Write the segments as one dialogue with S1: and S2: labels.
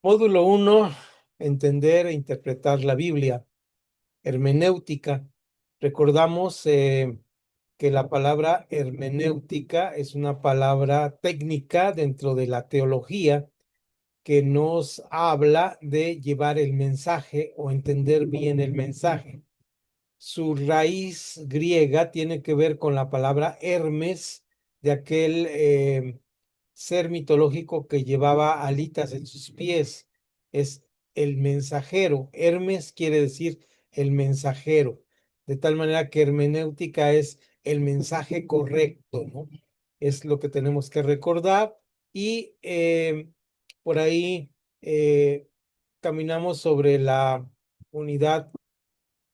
S1: Módulo 1, entender e interpretar la Biblia, hermenéutica. Recordamos que la palabra hermenéutica es una palabra técnica dentro de la teología que nos habla de llevar el mensaje o entender bien el mensaje. Su raíz griega tiene que ver con la palabra Hermes, de aquel ser mitológico que llevaba alitas en sus pies. Es el mensajero. Hermes quiere decir el mensajero, de tal manera que hermenéutica es el mensaje correcto, ¿no? Es lo que tenemos que recordar y por ahí eh, caminamos sobre la unidad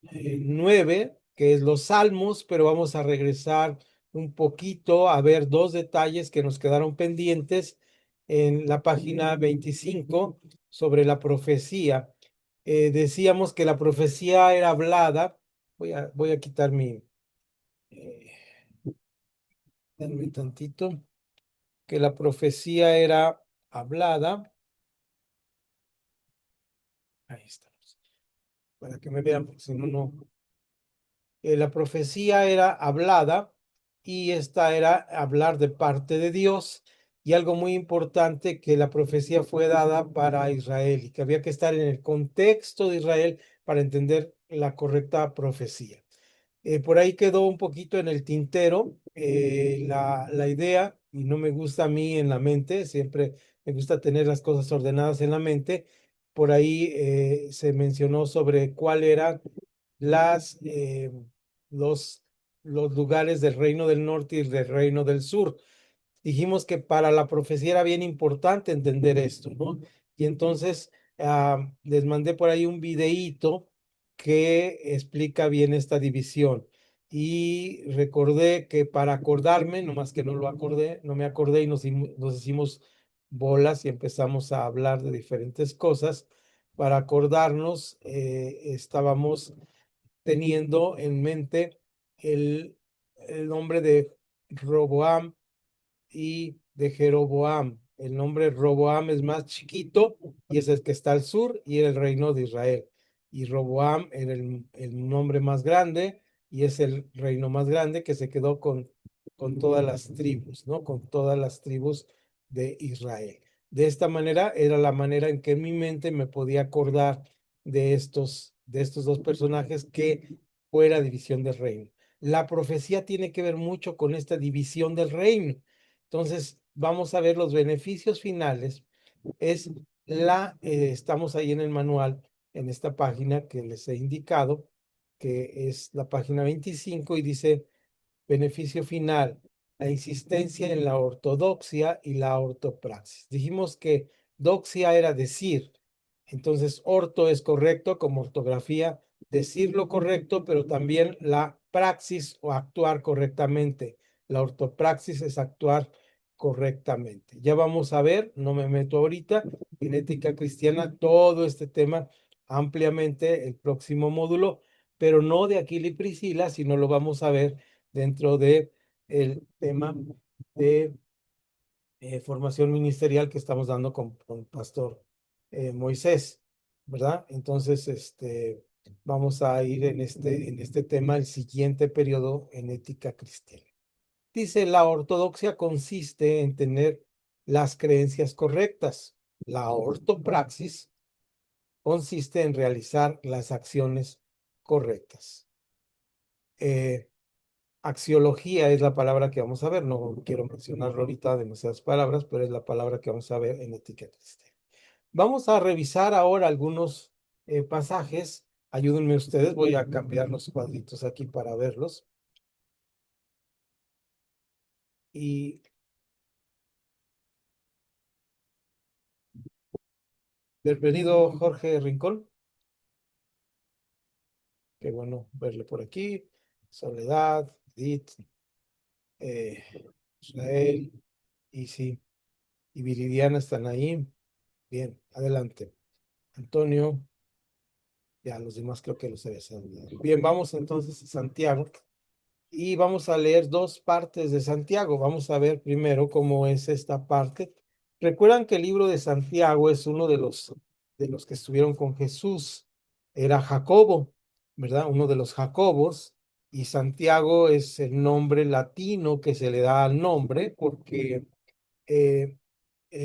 S1: 9, que es los salmos, pero vamos a regresar un poquito a ver dos detalles que nos quedaron pendientes en la página 25 sobre la profecía. Decíamos que la profecía era hablada. Voy a quitar eh, denme tantito, que la profecía era hablada. Ahí estamos, para que me vean, porque si no, no. La profecía era hablada y esta era hablar de parte de Dios. Y algo muy importante, que la profecía fue dada para Israel y que había que estar en el contexto de Israel para entender la correcta profecía. Por ahí quedó un poquito en el tintero la idea, y no me gusta a mí en la mente, siempre me gusta tener las cosas ordenadas en la mente. Por ahí se mencionó sobre cuál eran las, los, los lugares del reino del norte y del reino del sur. Dijimos que para la profecía era bien importante entender esto, ¿no? Y entonces les mandé por ahí un videíto que explica bien esta división. Y recordé que para acordarme, nomás que no lo acordé, no me acordé y nos hicimos bolas y empezamos a hablar de diferentes cosas. Para acordarnos, estábamos teniendo en mente el, el nombre de Roboam y de Jeroboam. El nombre Roboam es más chiquito y es el que está al sur y era el reino de Israel. Y Roboam era el nombre más grande y es el reino más grande que se quedó con todas las tribus, ¿no? Con todas las tribus de Israel. De esta manera era la manera en que en mi mente me podía acordar de estos dos personajes que fuera división del reino. La profecía tiene que ver mucho con esta división del reino. Entonces, vamos a ver los beneficios finales. Estamos ahí en el manual, en esta página que les he indicado, que es la página 25 y dice, beneficio final, la insistencia en la ortodoxia y la ortopraxis. Dijimos que doxia era decir, entonces orto es correcto como ortografía, decir lo correcto, pero también la praxis o actuar correctamente. La ortopraxis es actuar correctamente. Ya vamos a ver, no me meto ahorita, en ética cristiana, todo este tema ampliamente el próximo módulo, pero no de Aquila y Priscila, sino lo vamos a ver dentro de el tema de formación ministerial que estamos dando con Pastor Moisés, ¿verdad? Entonces, vamos a ir en este tema el siguiente periodo en ética cristiana. Dice, la ortodoxia consiste en tener las creencias correctas. La ortopraxis consiste en realizar las acciones correctas. Eh, Axiología es la palabra que vamos a ver. No quiero mencionarlo ahorita demasiadas palabras, pero es la palabra que vamos a ver en etiqueta. Vamos a revisar ahora algunos pasajes. Ayúdenme ustedes, voy a cambiar los cuadritos aquí para verlos. Y bienvenido, Jorge Rincón. Qué bueno verle por aquí. Soledad, Edith, eh, Israel, y sí, y Viridiana están ahí. Bien, adelante. Antonio. Ya, los demás creo que los había saludado. Bien, vamos entonces a Santiago y vamos a leer dos partes de Santiago. Vamos a ver primero cómo es esta parte Recuerdan que el libro de Santiago es uno de los que estuvieron con Jesús. Era Jacobo, ¿verdad? Uno de los Jacobos. Y Santiago es el nombre latino que se le da al nombre porque eh,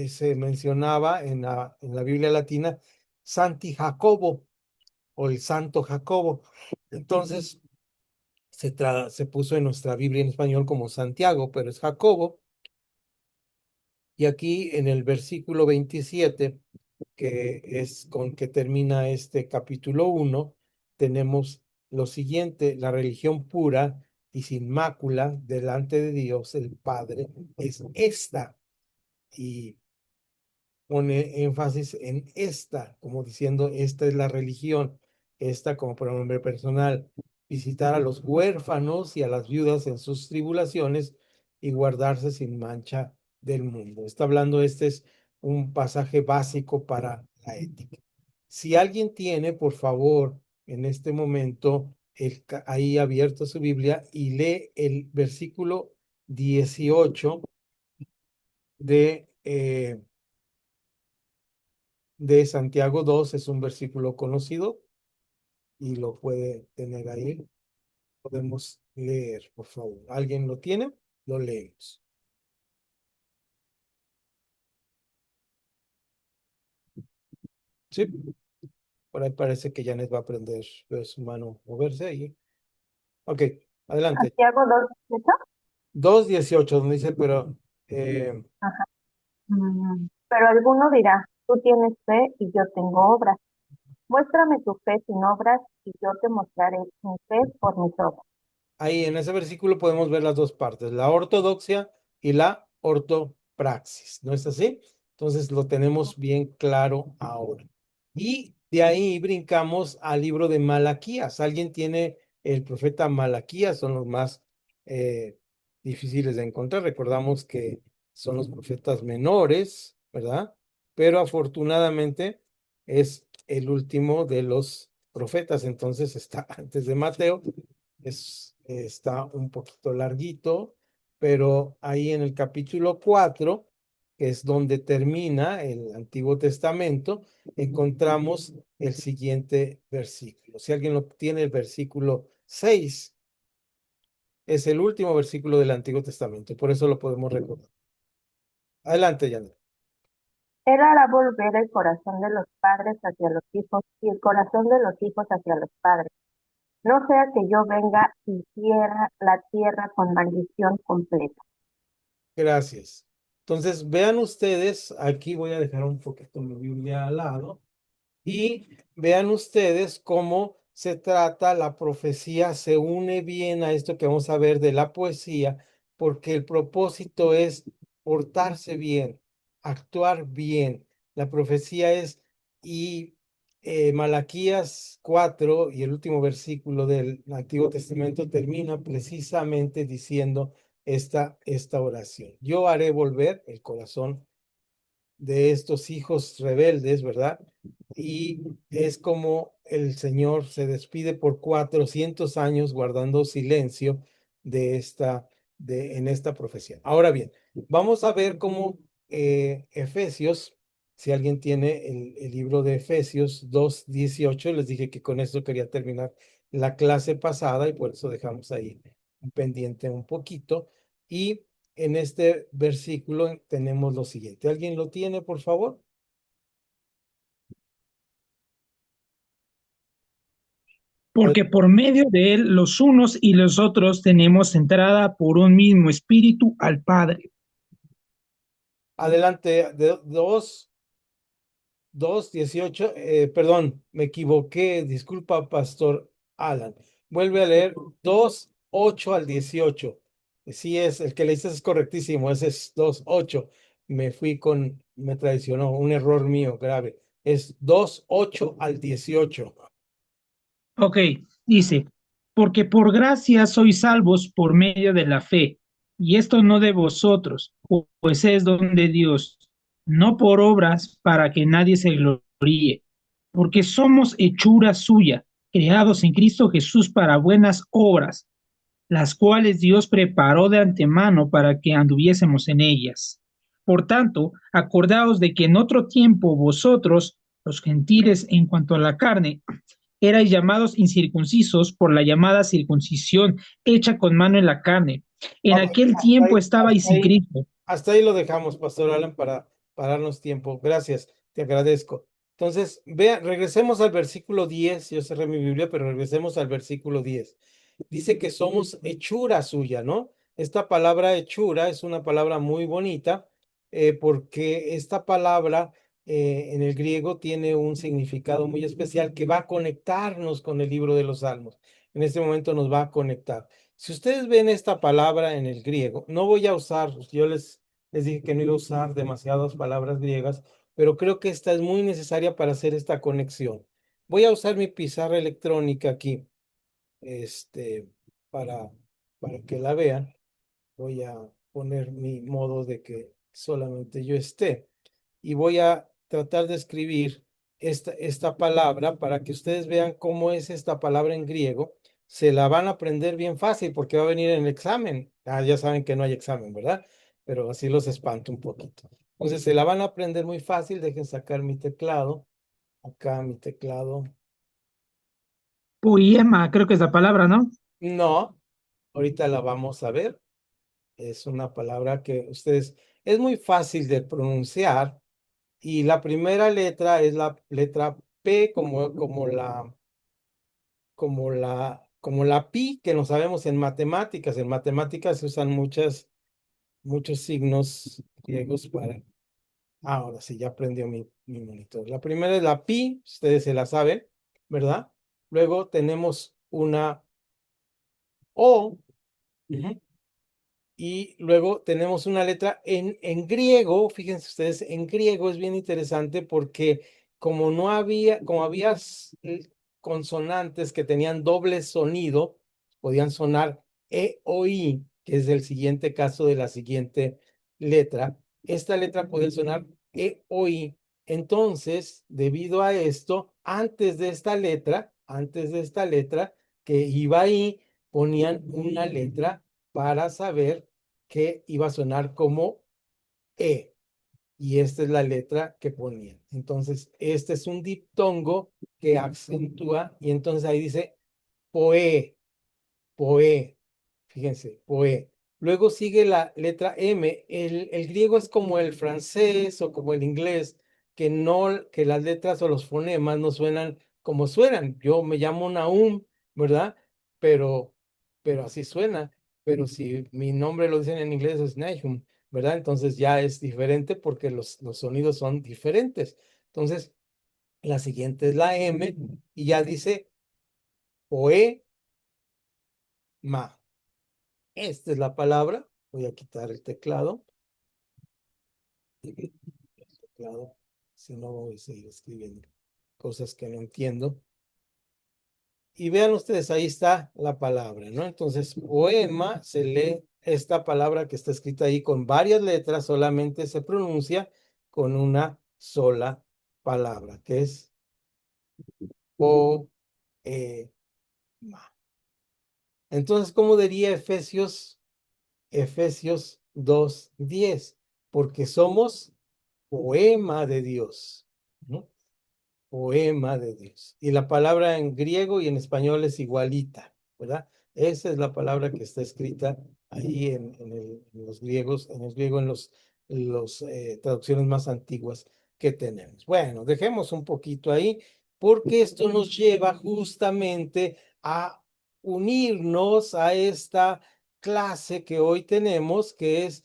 S1: se mencionaba en la Biblia latina Santi Jacobo o el Santo Jacobo. Entonces se puso en nuestra Biblia en español como Santiago, pero es Jacobo. Y aquí en el versículo 27, que es con que termina este capítulo 1, tenemos lo siguiente: la religión pura y sin mácula delante de Dios el Padre es esta. Y pone énfasis en esta, como diciendo, esta es la religión, esta como pronombre personal: visitar a los huérfanos y a las viudas en sus tribulaciones y guardarse sin mancha del mundo. Está hablando, este es un pasaje básico para la ética. Si alguien tiene, por favor, en este momento, ahí abierto su Biblia y lee el versículo 18 de Santiago 2, es un versículo conocido y lo puede tener ahí. Podemos leer, por favor. ¿Alguien lo tiene? Lo leemos. Sí, por ahí parece que Janet va a aprender, ver su mano moverse ahí. Ok, adelante.
S2: Santiago 2:18.
S1: 2:18, donde dice, pero eh,
S2: Ajá. Pero alguno dirá, tú tienes fe y yo tengo obras. Muéstrame tu fe sin obras y yo te mostraré mi fe por mis obras.
S1: ahí en ese versículo podemos ver las dos partes, la ortodoxia y la ortopraxis, ¿no es así? Entonces lo tenemos bien claro ahora. Y de ahí brincamos al libro de Malaquías. ¿Alguien tiene el profeta Malaquías? Son los más eh, difíciles de encontrar. Recordamos que son los profetas menores, ¿verdad? Pero afortunadamente es el último de los profetas, entonces está antes de Mateo. Está un poquito larguito, pero ahí en el capítulo 4, que es donde termina el Antiguo Testamento, encontramos el siguiente versículo. Si alguien lo tiene, el versículo 6 es el último versículo del Antiguo Testamento, por eso lo podemos recordar. Adelante, Janet.
S2: Él hará volver el corazón de los padres hacia los hijos y el corazón de los hijos hacia los padres. No sea que yo venga y cierra la tierra con maldición completa.
S1: Gracias. Entonces, vean ustedes, aquí voy a dejar un poquito mi Biblia al lado. Y vean ustedes cómo se trata la profecía, se une bien a esto que vamos a ver de la poesía, porque el propósito es portarse bien, actuar bien. La profecía es, y Malaquías 4 y el último versículo del Antiguo Testamento termina precisamente diciendo esta oración: yo haré volver el corazón de estos hijos rebeldes, ¿verdad? Y es como el Señor se despide por 400 años guardando silencio de en esta profecía. Ahora bien, vamos a ver cómo Efesios, si alguien tiene el libro de Efesios 2:18, les dije que con esto quería terminar la clase pasada y por eso dejamos ahí un pendiente un poquito. Y en este versículo tenemos lo siguiente. ¿Alguien lo tiene, por favor?
S3: Porque por medio de él los unos y los otros tenemos entrada por un mismo espíritu al Padre.
S1: Adelante, 2:18, perdón, me equivoqué, disculpa, Pastor Alan. Vuelve a leer 2:8 al 18. Sí, es el que le dices es correctísimo, ese es 2:8. Me traicionó, un error mío grave. Es 2:8 al 18.
S3: Ok, dice, porque por gracia sois salvos por medio de la fe, y esto no de vosotros, pues es don de Dios, no por obras para que nadie se gloríe, porque somos hechura suya, creados en Cristo Jesús para buenas obras, las cuales Dios preparó de antemano para que anduviésemos en ellas. Por tanto, acordaos de que en otro tiempo vosotros, los gentiles, en cuanto a la carne, erais llamados incircuncisos por la llamada circuncisión hecha con mano en la carne. En
S1: Ok,
S3: aquel tiempo estabais
S1: hasta
S3: sin
S1: ahí,
S3: Cristo.
S1: hasta ahí lo dejamos, Pastor Alan, para darnos tiempo. Gracias, te agradezco. Entonces, regresemos al versículo 10. Yo cerré mi Biblia, pero regresemos al versículo 10. Dice que somos hechura suya, ¿no? Esta palabra hechura es una palabra muy bonita, porque esta palabra en el griego tiene un significado muy especial que va a conectarnos con el libro de los Salmos. En este momento nos va a conectar. Si ustedes ven esta palabra en el griego, no voy a usar, yo les dije que no iba a usar demasiadas palabras griegas, pero creo que esta es muy necesaria para hacer esta conexión. Voy a usar mi pizarra electrónica aquí, este, para, para que la vean. Voy a poner mi modo de que solamente yo esté y voy a tratar de escribir esta palabra para que ustedes vean cómo es esta palabra en griego. Se la van a aprender bien fácil porque va a venir en el examen. Ah, ya saben que no hay examen, ¿verdad? Pero así los espanto un poquito. Entonces se la van a aprender muy fácil. Dejen sacar mi teclado. Acá mi teclado.
S3: Poema, creo que es la palabra, ¿no?
S1: No, ahorita la vamos a ver. Es una palabra que ustedes, es muy fácil de pronunciar y la primera letra es la letra P como la pi que no sabemos en matemáticas. En matemáticas se usan muchos signos griegos para... Ahora sí, ya prendió mi monitor. La primera es la pi, ustedes se la saben, ¿verdad? Luego tenemos una O. Ujú. Y luego tenemos una letra en griego, fíjense ustedes, en griego es bien interesante porque como había consonantes que tenían doble sonido, podían sonar E o I, que es el siguiente caso de la siguiente letra. Esta letra podía sonar E o I. Entonces, debido a esto, antes de esta letra que iba ahí, ponían una letra para saber que iba a sonar como E. Y esta es la letra que ponían. Entonces, este es un diptongo que acentúa y entonces ahí dice poe, poe. Fíjense, poe. Luego sigue la letra M. El griego es como el francés o como el inglés, que las letras o los fonemas no suenan como suenan. Yo me llamo Nahum, ¿verdad? Pero, pero así suena. Pero si mi nombre lo dicen en inglés es Nahum, ¿verdad? Entonces ya es diferente porque los sonidos son diferentes. Entonces, la siguiente es la M y ya dice poema. Esta es la palabra. Voy a quitar el teclado. El teclado, si no voy a seguir escribiendo cosas que no entiendo. Y vean ustedes, ahí está la palabra, ¿no? Entonces, poema se lee esta palabra que está escrita ahí con varias letras, solamente se pronuncia con una sola palabra, que es poema. Entonces, ¿cómo diría Efesios 2:10? Porque somos poema de Dios, ¿no? Poema de Dios. Y la palabra en griego y en español es igualita, ¿verdad? Esa es la palabra que está escrita ahí en los griegos, en el griego, en los traducciones más antiguas que tenemos. Bueno, dejemos un poquito ahí, porque esto nos lleva justamente a unirnos a esta clase que hoy tenemos, que es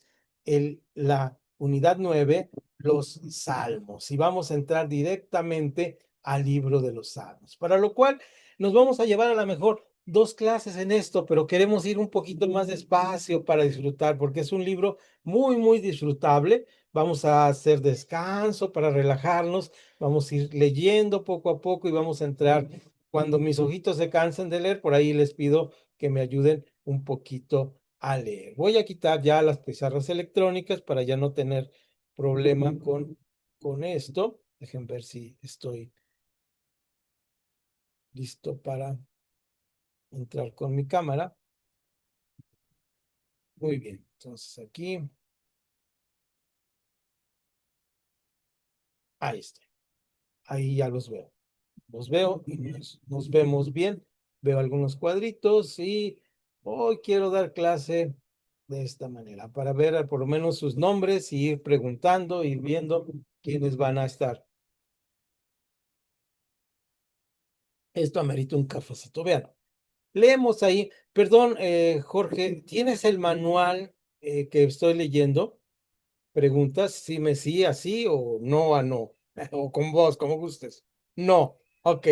S1: la unidad 9, los salmos. Y vamos a entrar directamente al libro de los salmos, para lo cual nos vamos a llevar a lo mejor 2 clases en esto, pero queremos ir un poquito más despacio para disfrutar, porque es un libro muy, muy disfrutable. Vamos a hacer descanso para relajarnos, vamos a ir leyendo poco a poco y vamos a entrar. Cuando mis ojitos se cansen de leer, por ahí les pido que me ayuden un poquito a leer. Voy a quitar ya las pizarras electrónicas para ya no tener problema con esto. Dejen ver si estoy listo para entrar con mi cámara. Muy bien, entonces aquí Ahí está. Ahí ya los veo. Los veo y nos vemos bien. Veo algunos cuadritos y hoy quiero dar clase de esta manera para ver por lo menos sus nombres y ir preguntando, ir viendo quiénes van a estar. Esto amerita un cafecito. Vean, leemos ahí. Perdón, Jorge, ¿tienes el manual que estoy leyendo? Preguntas si me sí, así o no a no. O con vos, como gustes. No. Ok.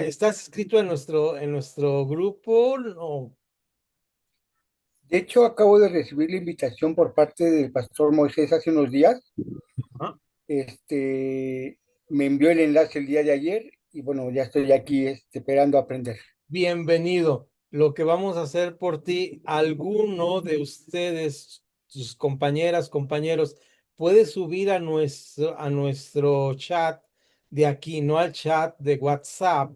S1: ¿Estás escrito en nuestro grupo? No.
S4: De hecho, acabo de recibir la invitación por parte del pastor Moisés hace unos días.
S1: Ajá.
S4: Me envió el enlace el día de ayer y bueno, ya estoy aquí esperando aprender.
S1: Bienvenido. Lo que vamos a hacer por ti, alguno de ustedes, sus compañeras, compañeros, puede subir a nuestro chat de aquí, no al chat de WhatsApp,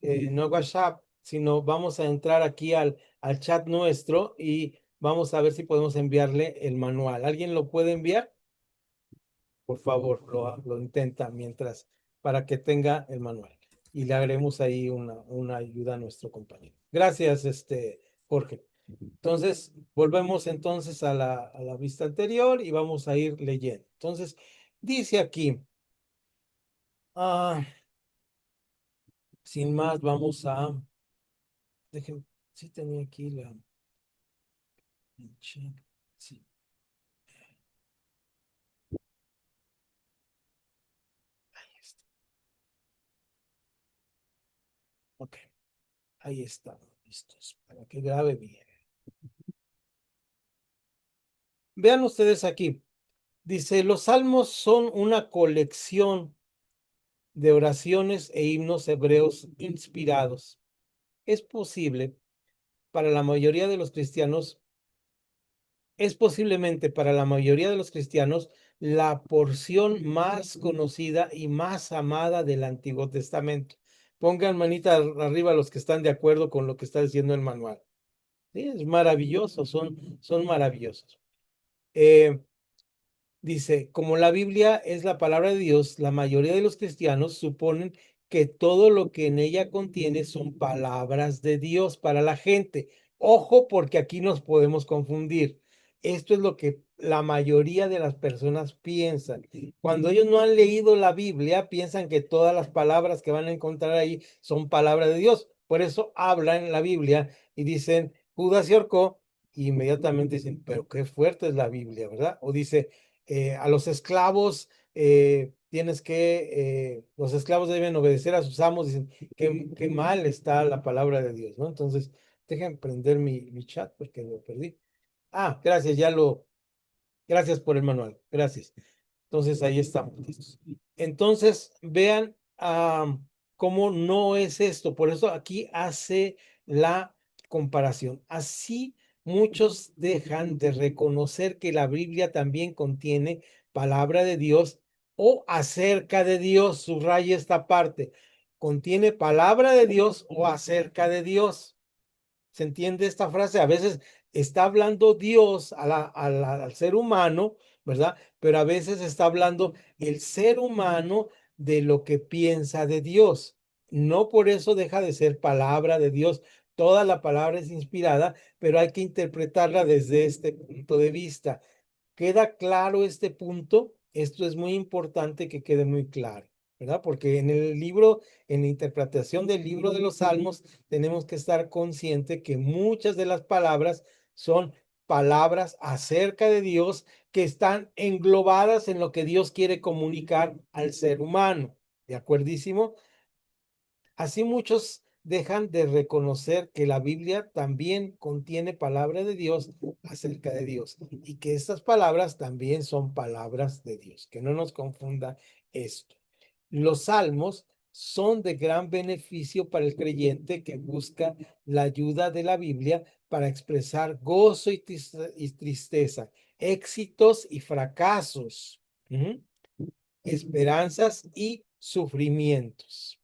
S1: no WhatsApp, sino vamos a entrar aquí al chat nuestro y vamos a ver si podemos enviarle el manual. ¿Alguien lo puede enviar? Por favor, lo intenta mientras, para que tenga el manual. Y le haremos ahí una ayuda a nuestro compañero. Gracias, Jorge. Entonces, volvemos entonces a la vista anterior y vamos a ir leyendo. Entonces, dice aquí, ah, sin más, vamos a, dejen, sí tenía aquí el chat, sí, ahí está. Ok, ahí está, listos, para que grabe bien. Vean ustedes aquí. Dice, los salmos son una colección de oraciones e himnos hebreos inspirados. Es posible para la mayoría de los cristianos, es posiblemente para la mayoría de los cristianos la porción más conocida y más amada del Antiguo Testamento. Pongan manita arriba los que están de acuerdo con lo que está diciendo el manual. Sí, es maravilloso, son maravillosos. Dice, como la Biblia es la palabra de Dios, la mayoría de los cristianos suponen que todo lo que en ella contiene son palabras de Dios para la gente. Ojo, porque aquí nos podemos confundir. Esto es lo que la mayoría de las personas piensan. Cuando ellos no han leído la Biblia, piensan que todas las palabras que van a encontrar ahí son palabras de Dios. Por eso hablan en la Biblia y dicen, Judas se ahorcó, y inmediatamente dicen, pero qué fuerte es la Biblia, ¿verdad? O dice, a los esclavos los esclavos deben obedecer a sus amos, dicen, qué mal está la palabra de Dios, ¿no? Entonces, dejen prender mi chat porque lo perdí. Ah, gracias, gracias por el manual, gracias. Entonces, ahí estamos listos. Entonces, vean cómo no es esto. Por eso aquí hace la comparación. Así muchos dejan de reconocer que la Biblia también contiene palabra de Dios o acerca de Dios. Subraya esta parte. Contiene palabra de Dios o acerca de Dios. ¿Se entiende esta frase? A veces está hablando Dios al ser humano, ¿verdad? Pero a veces está hablando el ser humano de lo que piensa de Dios. No por eso deja de ser palabra de Dios. Toda la palabra es inspirada, pero hay que interpretarla desde este punto de vista. ¿Queda claro este punto? Esto es muy importante que quede muy claro, ¿verdad? Porque en el libro, en la interpretación del libro de los Salmos, tenemos que estar consciente que muchas de las palabras son palabras acerca de Dios que están englobadas en lo que Dios quiere comunicar al ser humano. ¿De acuerdísimo? Así muchos dejan de reconocer que la Biblia también contiene palabra de Dios acerca de Dios y que estas palabras también son palabras de Dios. Que no nos confunda esto. Los salmos son de gran beneficio para el creyente que busca la ayuda de la Biblia para expresar gozo y tristeza, éxitos y fracasos, esperanzas y sufrimientos.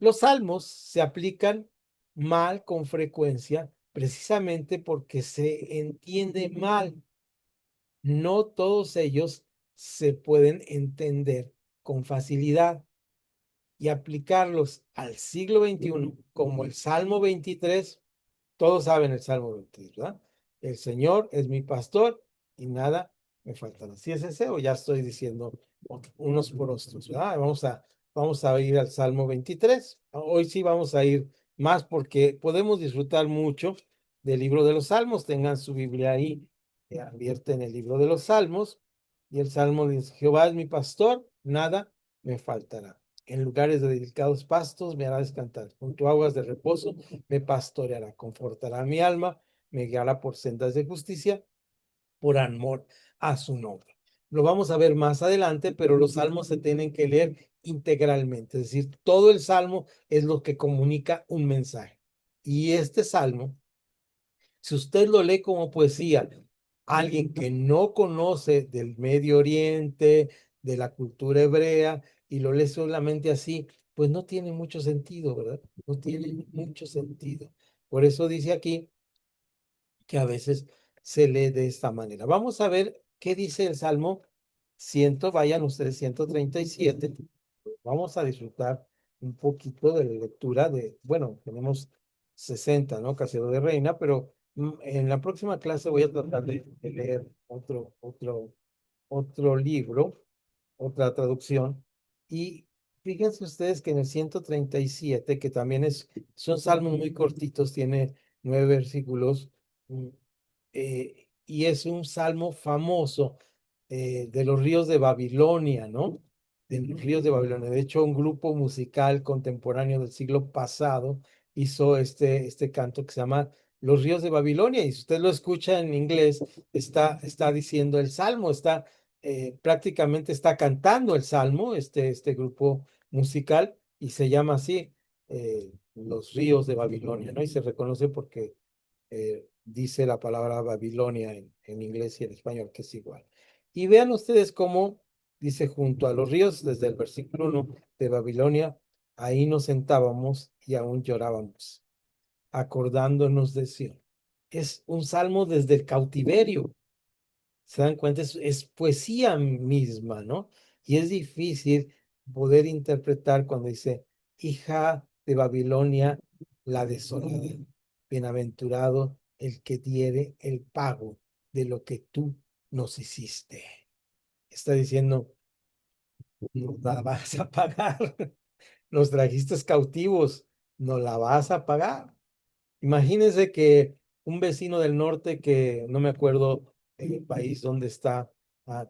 S1: Los salmos se aplican mal con frecuencia precisamente porque se entiende mal. No todos ellos se pueden entender con facilidad y aplicarlos al siglo XXI, como el Salmo 23. Todos saben el Salmo 23, ¿verdad? El Señor es mi pastor y nada me faltará. ¿Sí es ese o ya estoy diciendo unos por otros, ¿verdad? Vamos a ir al Salmo 23. Hoy sí vamos a ir más porque podemos disfrutar mucho del libro de los Salmos. Tengan su Biblia ahí abierta en el libro de los Salmos. Y el Salmo dice, Jehová es mi pastor, nada me faltará. En lugares de delicados pastos me hará descansar. Junto a aguas de reposo me pastoreará, confortará mi alma, me guiará por sendas de justicia, por amor a su nombre. Lo vamos a ver más adelante, pero los salmos se tienen que leer integralmente, es decir, todo el salmo es lo que comunica un mensaje. Y este salmo, si usted lo lee como poesía, alguien que no conoce del Medio Oriente, de la cultura hebrea, y lo lee solamente así, pues no tiene mucho sentido, ¿verdad? No tiene mucho sentido. Por eso dice aquí que a veces se lee de esta manera. Vamos a ver qué dice el Salmo 100, vayan ustedes 137. Vamos a disfrutar un poquito de la lectura bueno, tenemos 60, ¿no? Casero de Reina, pero en la próxima clase voy a tratar de leer otro libro, otra traducción. Y fíjense ustedes que en el 137, que también son salmos muy cortitos, tiene 9 versículos, mm, y es un salmo famoso de los ríos de Babilonia, ¿no? De los ríos de Babilonia. De hecho, un grupo musical contemporáneo del siglo pasado hizo este canto que se llama Los ríos de Babilonia. Y si usted lo escucha en inglés, está diciendo el salmo, prácticamente está cantando el salmo, este grupo musical, y se llama así, Los ríos de Babilonia, ¿no? Y se reconoce porque dice la palabra Babilonia en inglés y en español, que es igual. Y vean ustedes cómo dice junto a los ríos, desde el versículo 1 de Babilonia, ahí nos sentábamos y aún llorábamos, acordándonos de Sión. Es un salmo desde el cautiverio. ¿Se dan cuenta? Es poesía misma, ¿no? Y es difícil poder interpretar cuando dice, hija de Babilonia, la desolada. Bienaventurado el que diere el pago de lo que tú nos hiciste. Está diciendo, no la vas a pagar. Nos trajiste cautivos, no la vas a pagar. Imagínense que un vecino del norte que no me acuerdo el país donde está,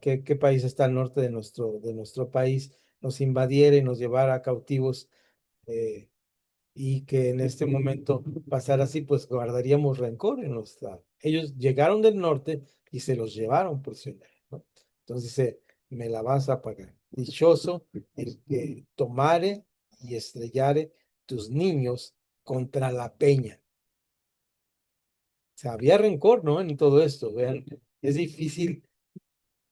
S1: qué país está al norte de nuestro país, nos invadiera y nos llevara cautivos, eh, y que en este momento pasara así, pues guardaríamos rencor en nuestra. Ellos llegaron del norte y se los llevaron prisioneros, ¿no? Entonces dice, me la vas a pagar. Dichoso el que tomare y estrellare tus niños contra la peña. O sea, había rencor, ¿no? En todo esto, vean, es difícil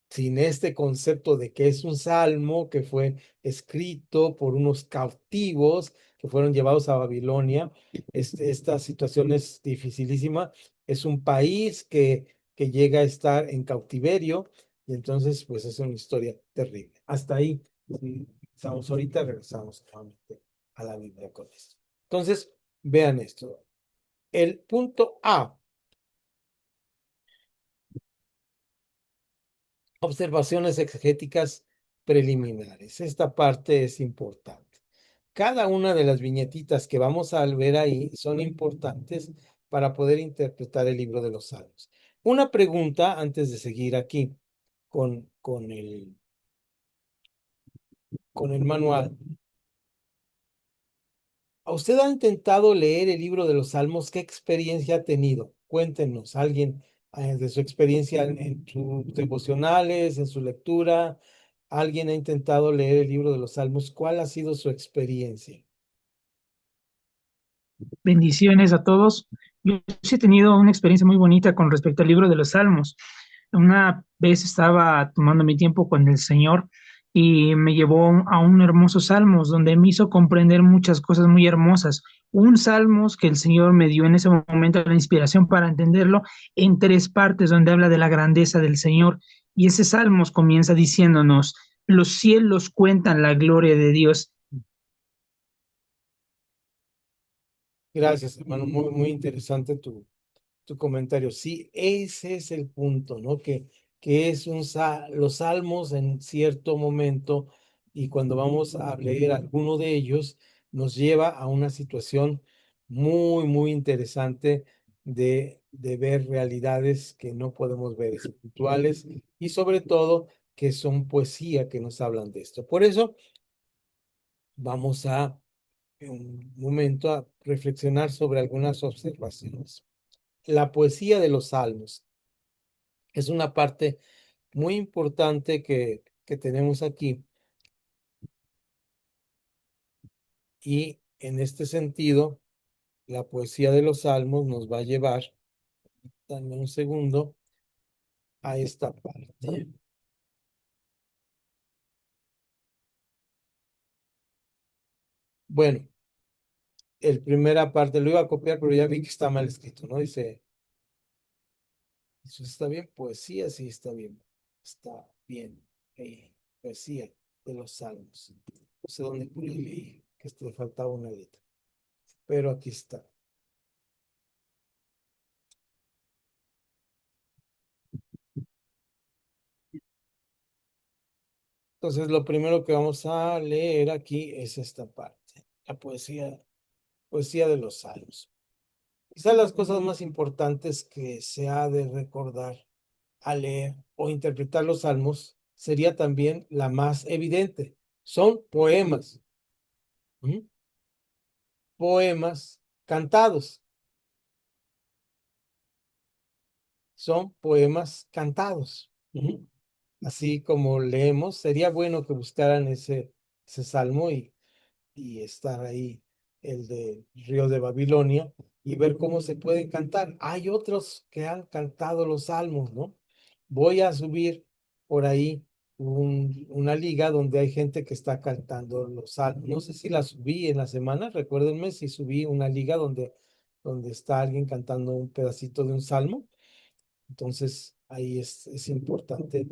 S1: sin este concepto de que es un salmo que fue escrito por unos cautivos que fueron llevados a Babilonia. Esta situación es dificilísima. Es un país que llega a estar en cautiverio y entonces, pues es una historia terrible. Hasta ahí, sí, estamos ahorita, regresamos nuevamente a la Biblia con esto. Entonces, vean esto. El punto A. Observaciones exegéticas preliminares. Esta parte es importante. Cada una de las viñetitas que vamos a ver ahí son importantes para poder interpretar el libro de los Salmos. Una pregunta antes de seguir aquí con el manual. ¿A usted ha intentado leer el libro de los Salmos? ¿Qué experiencia ha tenido? Cuéntenos, alguien de su experiencia en sus devocionales, en su lectura. ¿Alguien ha intentado leer el libro de los Salmos? ¿Cuál ha sido su experiencia?
S3: Bendiciones a todos. Yo sí he tenido una experiencia muy bonita con respecto al libro de los Salmos. Una vez estaba tomando mi tiempo con el Señor y me llevó a un hermoso salmos donde me hizo comprender muchas cosas muy hermosas. Un salmos que el Señor me dio en ese momento la inspiración para entenderlo en 3 partes donde habla de la grandeza del Señor Y ese Salmos comienza diciéndonos, los cielos cuentan la gloria de Dios.
S1: Gracias, hermano. Muy, muy interesante tu comentario. Sí, ese es el punto, ¿no? Que es los salmos en cierto momento y cuando vamos a leer alguno de ellos, nos lleva a una situación muy, muy interesante de ver realidades que no podemos ver espirituales y sobre todo que son poesía que nos hablan de esto. Por eso vamos a en un momento a reflexionar sobre algunas observaciones. La poesía de los salmos es una parte muy importante que tenemos aquí y en este sentido, la poesía de los salmos nos va a llevar, dame un segundo, a esta parte. Bueno, el primera parte lo iba a copiar, pero ya vi que está mal escrito, ¿no? Dice, ¿eso está bien? Poesía, sí está bien. Está bien. Poesía de los salmos. No sé dónde leí que le faltaba una letra, pero aquí está. Entonces, lo primero que vamos a leer aquí es esta parte, la poesía de los salmos. Quizás las cosas más importantes que se ha de recordar al leer o interpretar los salmos sería también la más evidente. Son poemas, ¿m? Poemas cantados. Son poemas cantados. Así como leemos, sería bueno que buscaran ese salmo y estar ahí, el de Río de Babilonia, y ver cómo se pueden cantar. Hay otros que han cantado los salmos, ¿no? Voy a subir por ahí una liga donde hay gente que está cantando los salmos. No sé si la subí en la semana, recuérdenme si subí una liga donde está alguien cantando un pedacito de un salmo. Entonces, ahí es importante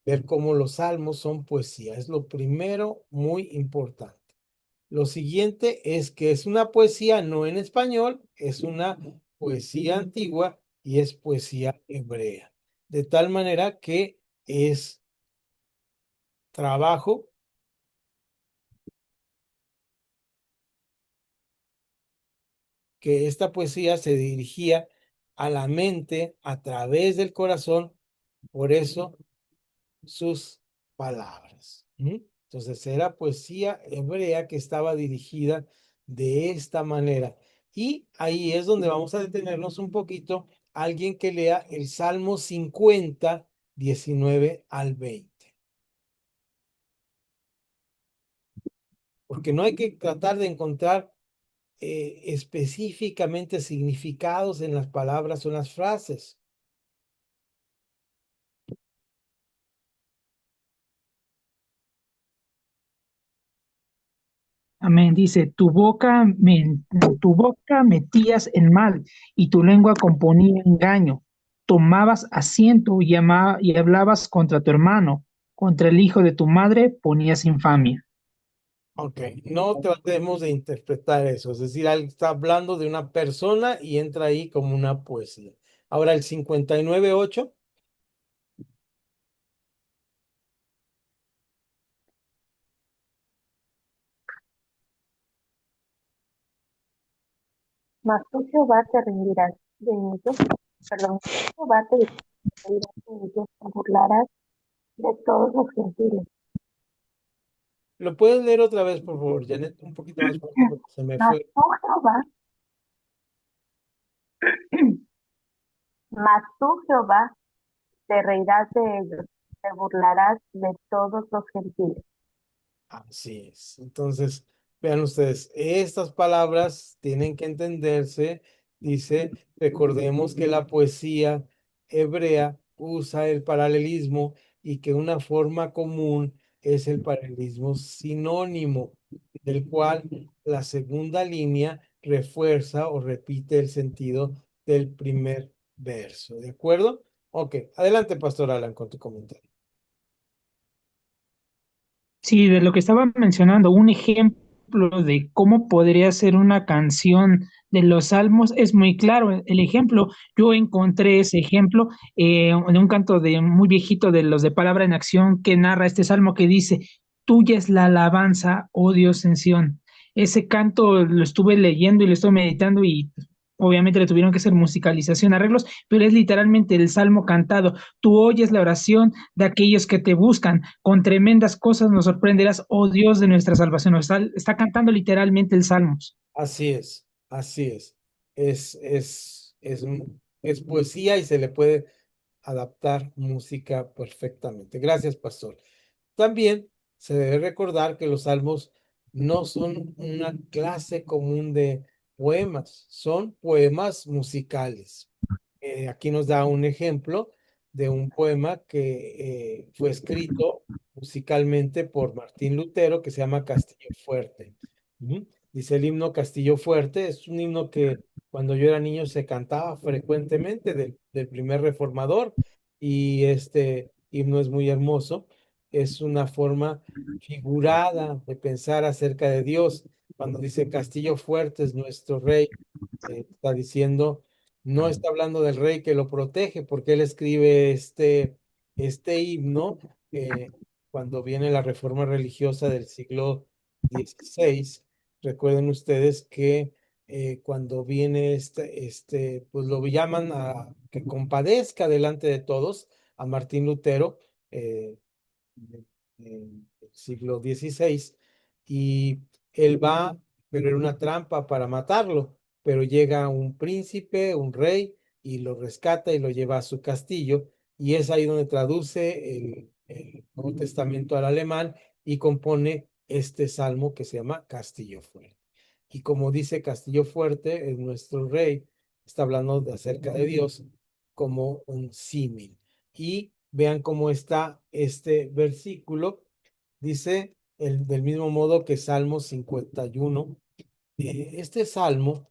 S1: ver cómo los salmos son poesía. Es lo primero muy importante. Lo siguiente es que es una poesía no en español, es una poesía antigua y es poesía hebrea. De tal manera que es trabajo que esta poesía se dirigía a la mente a través del corazón, por eso sus palabras. Entonces era poesía hebrea que estaba dirigida de esta manera. Y ahí es donde vamos a detenernos un poquito. Alguien que lea el Salmo 50, 19 al 20. Porque no hay que tratar de encontrar específicamente significados en las palabras o en las frases.
S3: Amén. Dice, tu boca metías en mal y tu lengua componía engaño. Tomabas asiento y hablabas contra tu hermano, contra el hijo de tu madre ponías infamia.
S1: Ok, no tratemos de interpretar eso, es decir, alguien está hablando de una persona y entra ahí como una poesía. Ahora el 59.8,
S2: Mas tú, Jehová, te rendirás de ellos, perdón, Jehová te rendirás de ellos, te burlarás de todos los gentiles.
S1: ¿lo puedes leer otra vez, por favor, Janet? Un poquito más fuerte porque se me
S2: Mas
S1: fue.
S2: tú, Jehová, mas tú, Jehová, te reirás de ellos, te burlarás de todos los gentiles.
S1: Así es. Entonces, vean ustedes, estas palabras tienen que entenderse. Dice, recordemos que la poesía hebrea usa el paralelismo y que una forma común es el paralelismo sinónimo, del cual la segunda línea refuerza o repite el sentido del primer verso. ¿De acuerdo? Ok, adelante, Pastor Alan, con tu comentario.
S3: Sí, de lo que estaba mencionando, un ejemplo de cómo podría ser una canción de los salmos es muy claro. El ejemplo, yo encontré ese ejemplo de un canto de muy viejito de los de Palabra en Acción que narra este salmo que dice, tuya es la alabanza, oh Dios en Sión. Ese canto lo estuve leyendo y lo estuve meditando y obviamente le tuvieron que hacer musicalización, arreglos, pero es literalmente el salmo cantado. Tú oyes la oración de aquellos que te buscan. Con tremendas cosas nos sorprenderás, oh Dios de nuestra salvación. Está cantando literalmente el Salmos.
S1: Así es, así es. Es poesía y se le puede adaptar música perfectamente. Gracias, pastor. También se debe recordar que los salmos no son una clase común de poemas, son poemas musicales. Aquí nos da un ejemplo de un poema que fue escrito musicalmente por Martín Lutero que se llama Castillo Fuerte. Ujú. Dice el himno Castillo Fuerte, es un himno que cuando yo era niño se cantaba frecuentemente del primer reformador y este himno es muy hermoso. Es una forma figurada de pensar acerca de Dios. Cuando dice Castillo Fuerte es nuestro rey, está diciendo, no está hablando del rey que lo protege, porque él escribe este himno cuando viene la reforma religiosa del siglo XVI. Recuerden ustedes que cuando viene pues lo llaman a que compadezca delante de todos a Martín Lutero. eh, en el siglo XVI, y él va, pero era una trampa para matarlo, pero llega un príncipe, un rey, y lo rescata y lo lleva a su castillo, y es ahí donde traduce el Nuevo Testamento al alemán y compone este salmo que se llama Castillo Fuerte. Y como dice Castillo Fuerte, es nuestro rey, está hablando acerca de Dios como un símil. Y vean cómo está este versículo. Dice del mismo modo que Salmo 51. Este salmo,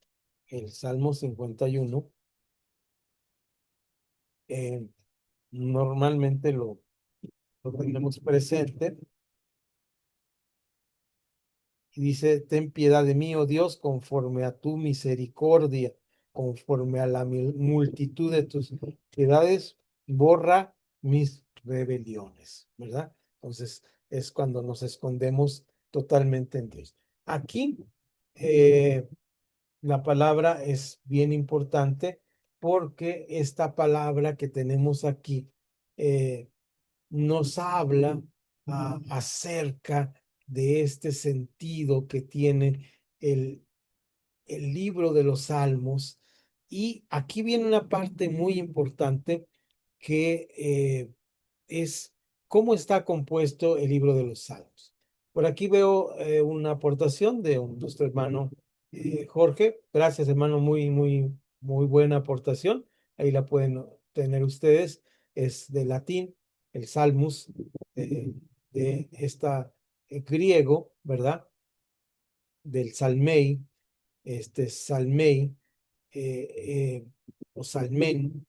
S1: el Salmo 51, eh, normalmente lo tenemos presente. Y dice, ten piedad de mí, oh Dios, conforme a tu misericordia, conforme a la multitud de tus piedades, borra mis rebeliones, ¿verdad? Entonces es cuando nos escondemos totalmente en Dios. Aquí la palabra es bien importante porque esta palabra que tenemos aquí eh, nos habla acerca de este sentido que tiene el, el libro de los Salmos. Y aquí viene una parte muy importante que es cómo está compuesto el libro de los Salmos. Por aquí veo una aportación de nuestro hermano Jorge. Gracias, hermano, muy buena aportación. Ahí la pueden tener ustedes. Es de latín, el Salmus, de esta griego, ¿verdad? Del Salmei, Salmei, o Salmen,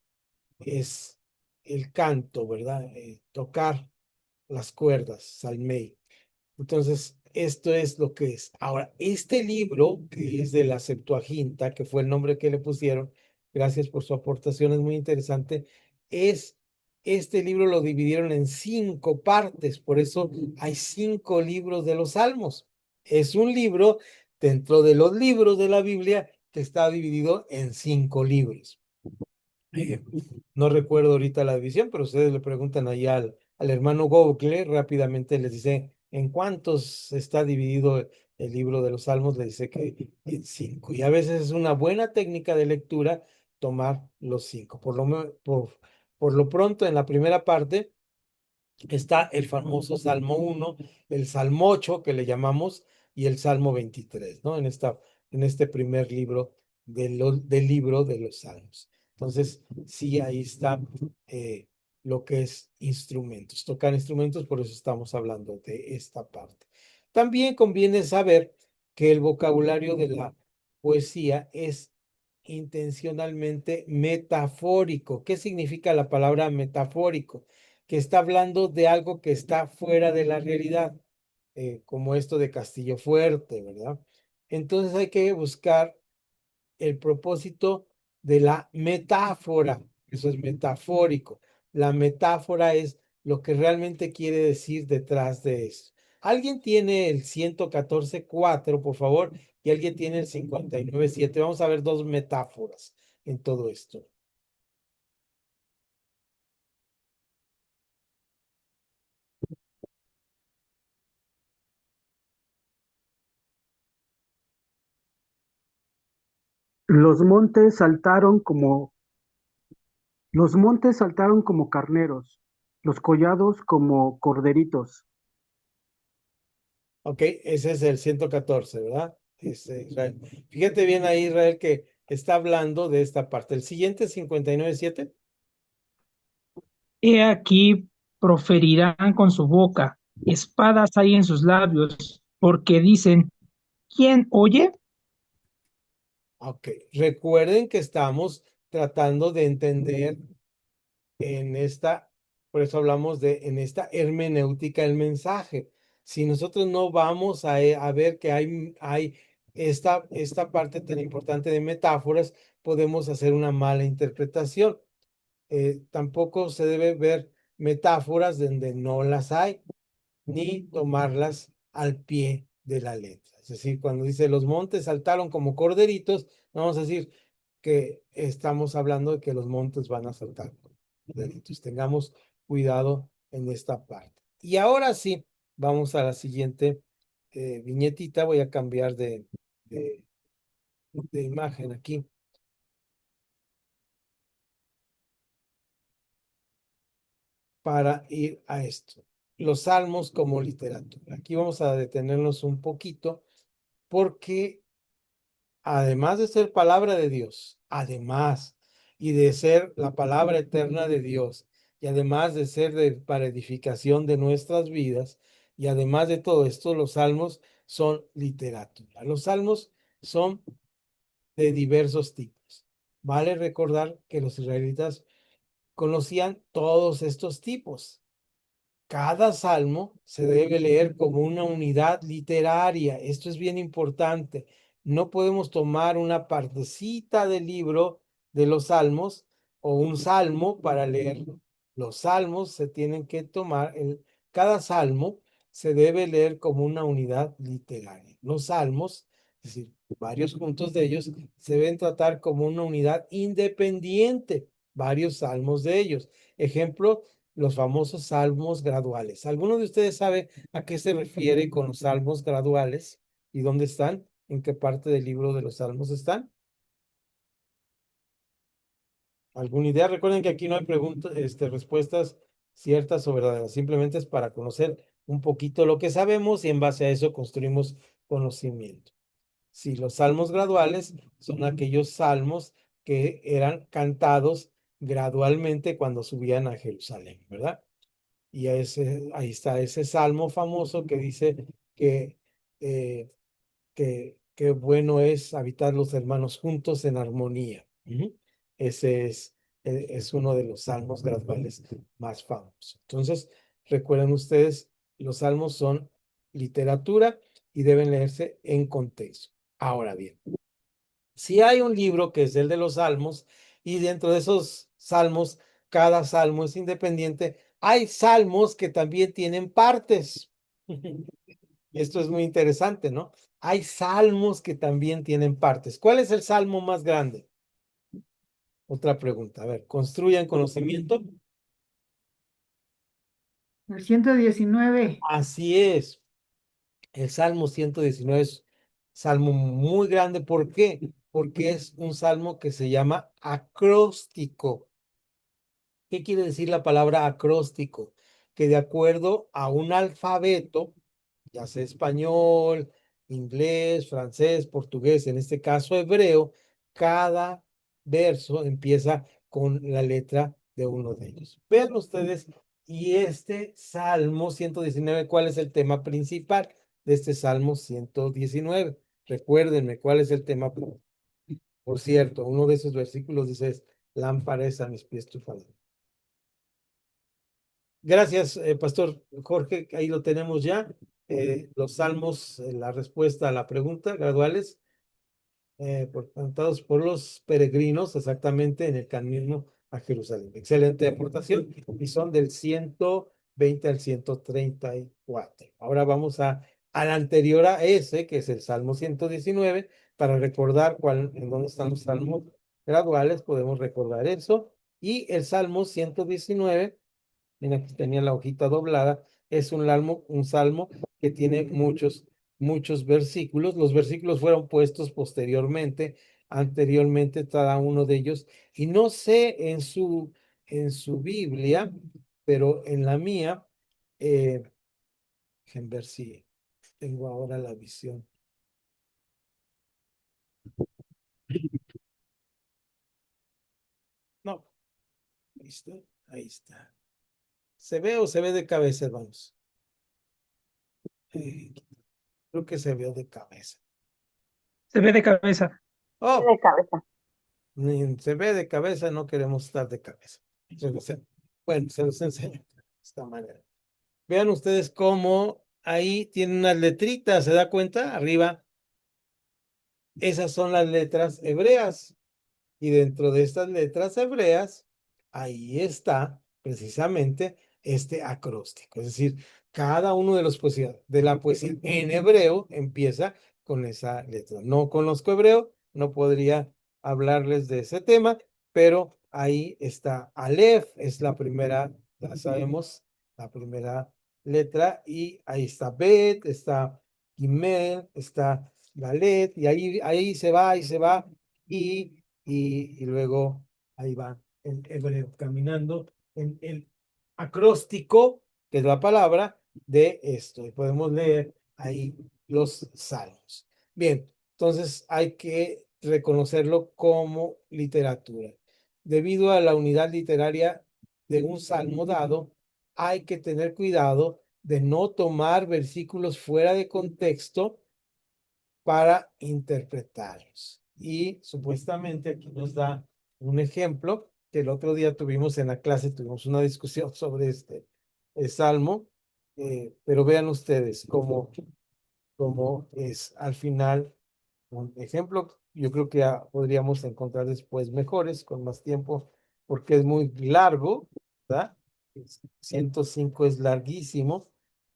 S1: es el canto, ¿verdad? Tocar las cuerdas, Salmei. Entonces, esto es lo que es. Ahora, este libro, que es de la Septuaginta, que fue el nombre que le pusieron, gracias por su aportación, es muy interesante, es, este libro lo dividieron en 5 partes, por eso hay 5 libros de los Salmos. Es un libro dentro de los libros de la Biblia que está dividido en 5 libros. No recuerdo ahorita la división, pero ustedes le preguntan allá al hermano Google, rápidamente les dice en cuántos está dividido el libro de los Salmos, le dice que en 5. Y a veces es una buena técnica de lectura tomar los 5. Por lo pronto, en la primera parte está el famoso Salmo 1, el Salmo 8 que le llamamos y el Salmo 23, ¿no? En este primer libro del libro de los Salmos. Entonces, sí, ahí está lo que es instrumentos, tocar instrumentos, por eso estamos hablando de esta parte. También conviene saber que el vocabulario de la poesía es intencionalmente metafórico. ¿Qué significa la palabra metafórico? Que está hablando de algo que está fuera de la realidad. como esto de Castillo Fuerte, ¿verdad? Entonces hay que buscar el propósito de la metáfora. Eso es metafórico. La metáfora es lo que realmente quiere decir detrás de eso. ¿Alguien tiene el 114.4, por favor? Y alguien tiene el 59.7. Vamos a ver dos metáforas en todo esto.
S5: Los montes saltaron como, los montes saltaron como carneros, los collados como corderitos.
S1: Ok, ese es el 114, ¿verdad? Israel. Fíjate bien ahí, Israel, que está hablando de esta parte. El siguiente, 59.7.
S3: He aquí proferirán con su boca, espadas hay en sus labios, porque dicen, ¿quién oye?
S1: Ok, recuerden que estamos tratando de entender en esta, por eso hablamos de en esta hermenéutica el mensaje. Si nosotros no vamos a ver que hay esta parte tan importante de metáforas, podemos hacer una mala interpretación. Tampoco se debe ver metáforas donde no las hay, ni tomarlas al pie de la letra. Es decir, cuando dice los montes saltaron como corderitos, no vamos a decir que estamos hablando de que los montes van a saltar como corderitos. Tengamos cuidado en esta parte. Y ahora sí, vamos a la siguiente viñetita. Voy a cambiar de, de imagen aquí para ir a esto. Los salmos como literatura. Aquí vamos a detenernos un poquito porque además de ser palabra de Dios, además, y de ser la palabra eterna de Dios, y además de ser para edificación de nuestras vidas, y además de todo esto, los salmos son literatura. Los salmos son de diversos tipos. Vale recordar que los israelitas conocían todos estos tipos. Cada salmo se debe leer como una unidad literaria. Esto es bien importante. No podemos tomar una partecita del libro de los salmos o un salmo para leerlo. Los salmos se tienen que tomar, cada salmo se debe leer como una unidad literaria. Los salmos, es decir, varios puntos de ellos, se deben tratar como una unidad independiente, varios salmos de ellos. Ejemplo, los famosos salmos graduales. ¿Alguno de ustedes sabe a qué se refiere con los salmos graduales y dónde están? ¿En qué parte del libro de los salmos están? ¿Alguna idea? Recuerden que aquí no hay preguntas, respuestas ciertas o verdaderas. Simplemente es para conocer un poquito lo que sabemos y en base a eso construimos conocimiento. Sí, los salmos graduales son aquellos salmos que eran cantados gradualmente cuando subían a Jerusalén, ¿verdad? Y ahí está ese salmo famoso que dice que, que bueno es habitar los hermanos juntos en armonía. Ujú. Ese es uno de los salmos graduales más famosos. Entonces, recuerden ustedes, los salmos son literatura y deben leerse en contexto. Ahora bien, si hay un libro que es el de los salmos y dentro de esos salmos, cada salmo es independiente, hay salmos que también tienen partes. Esto es muy interesante, ¿no? Hay salmos que también tienen partes. ¿Cuál es el salmo más grande? Otra pregunta. A ver, construyan conocimiento.
S6: El 119.
S1: Así es. El Salmo 119 es salmo muy grande. ¿Por qué? Porque es un salmo que se llama acróstico. ¿Qué quiere decir la palabra acróstico? Que de acuerdo a un alfabeto, ya sea español, inglés, francés, portugués, en este caso hebreo, cada verso empieza con la letra de uno de ellos. Vean ustedes, y este Salmo 119, ¿cuál es el tema principal de este Salmo 119? Recuérdenme, ¿cuál es el tema? Por cierto, uno de esos versículos dice, lámpara es a mis pies tu palabra. Gracias, Pastor Jorge, ahí lo tenemos ya. los salmos, la respuesta a la pregunta, graduales, cantados por los peregrinos, exactamente en el camino a Jerusalén. Excelente aportación. Y son del 120 al 134. Ahora vamos al anterior a ese, que es el Salmo 119, para recordar en dónde están los salmos graduales, podemos recordar eso. Y el Salmo 119, mira, aquí tenía la hojita doblada, es un salmo que tiene muchos versículos. Los versículos fueron puestos posteriormente, anteriormente cada uno de ellos. Y no sé en su Biblia, pero en la mía, déjenme ver si tengo ahora la visión. No, ahí está, ahí está. ¿Se ve o se ve de cabeza, hermanos? Creo que se ve de cabeza.
S3: Se ve de cabeza.
S1: Oh,
S2: De cabeza.
S1: ni se ve de cabeza, no queremos estar de cabeza. Bueno, se los enseño de esta manera. Vean ustedes cómo ahí tiene unas letritas, ¿se da cuenta? Arriba, esas son las letras hebreas. Y dentro de estas letras hebreas, ahí está precisamente este acróstico. Es decir, cada uno de la poesía en hebreo empieza con esa letra. No conozco hebreo, no podría hablarles de ese tema, pero ahí está Aleph, es la primera, ya sabemos, la primera letra, y ahí está Bet, está Gimel, está Dalet, y ahí se va, y luego ahí va el hebreo caminando en el acróstico, que es la palabra de esto. Y podemos leer ahí los salmos. Bien, entonces hay que reconocerlo como literatura. Debido a la unidad literaria de un salmo dado, hay que tener cuidado de no tomar versículos fuera de contexto para interpretarlos. Y supuestamente aquí nos da un ejemplo que el otro día tuvimos en la clase, tuvimos una discusión sobre este salmo, pero vean ustedes cómo es al final un ejemplo. Yo creo que podríamos encontrar después mejores, con más tiempo, porque es muy largo, ¿verdad? 105 es larguísimo,